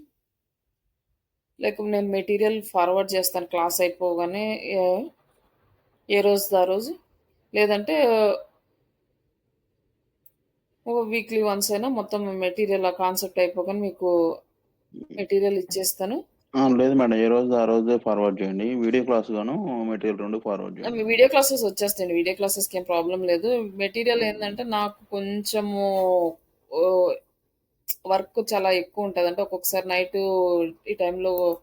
లైక్ నేను మెటీరియల్ ఫార్వర్డ్ చేస్తాను క్లాస్ అయిపోగానే ఏ ఏ రోజుది ఆ రోజు. లేదంటే ఒక వీక్లీ వన్స్ అయినా మొత్తం మెటీరియల్ ఆ కాన్సెప్ట్ అయిపోగానే మీకు మెటీరియల్ ఇచ్చేస్తాను. లేదు మేడం. ఏ రోజు ఆ రోజే ఫార్వర్డ్ చేయండి. వీడియో క్లాస్ గాను మెటీరియల్ 2 ఫార్వర్డ్ చేయండి. వీడియో క్లాసెస్ వచ్చేస్తాయండి. వీడియో క్లాసెస్‌కి ఏం ప్రాబ్లమ్ లేదు. మెటీరియల్ ఏందంటే నాకు కొంచెము ఓహ్! వర్క్ చాలా ఎక్కువుంటది. అంటే ఒక్కొక్కసారి నైటు ఈ టైంలో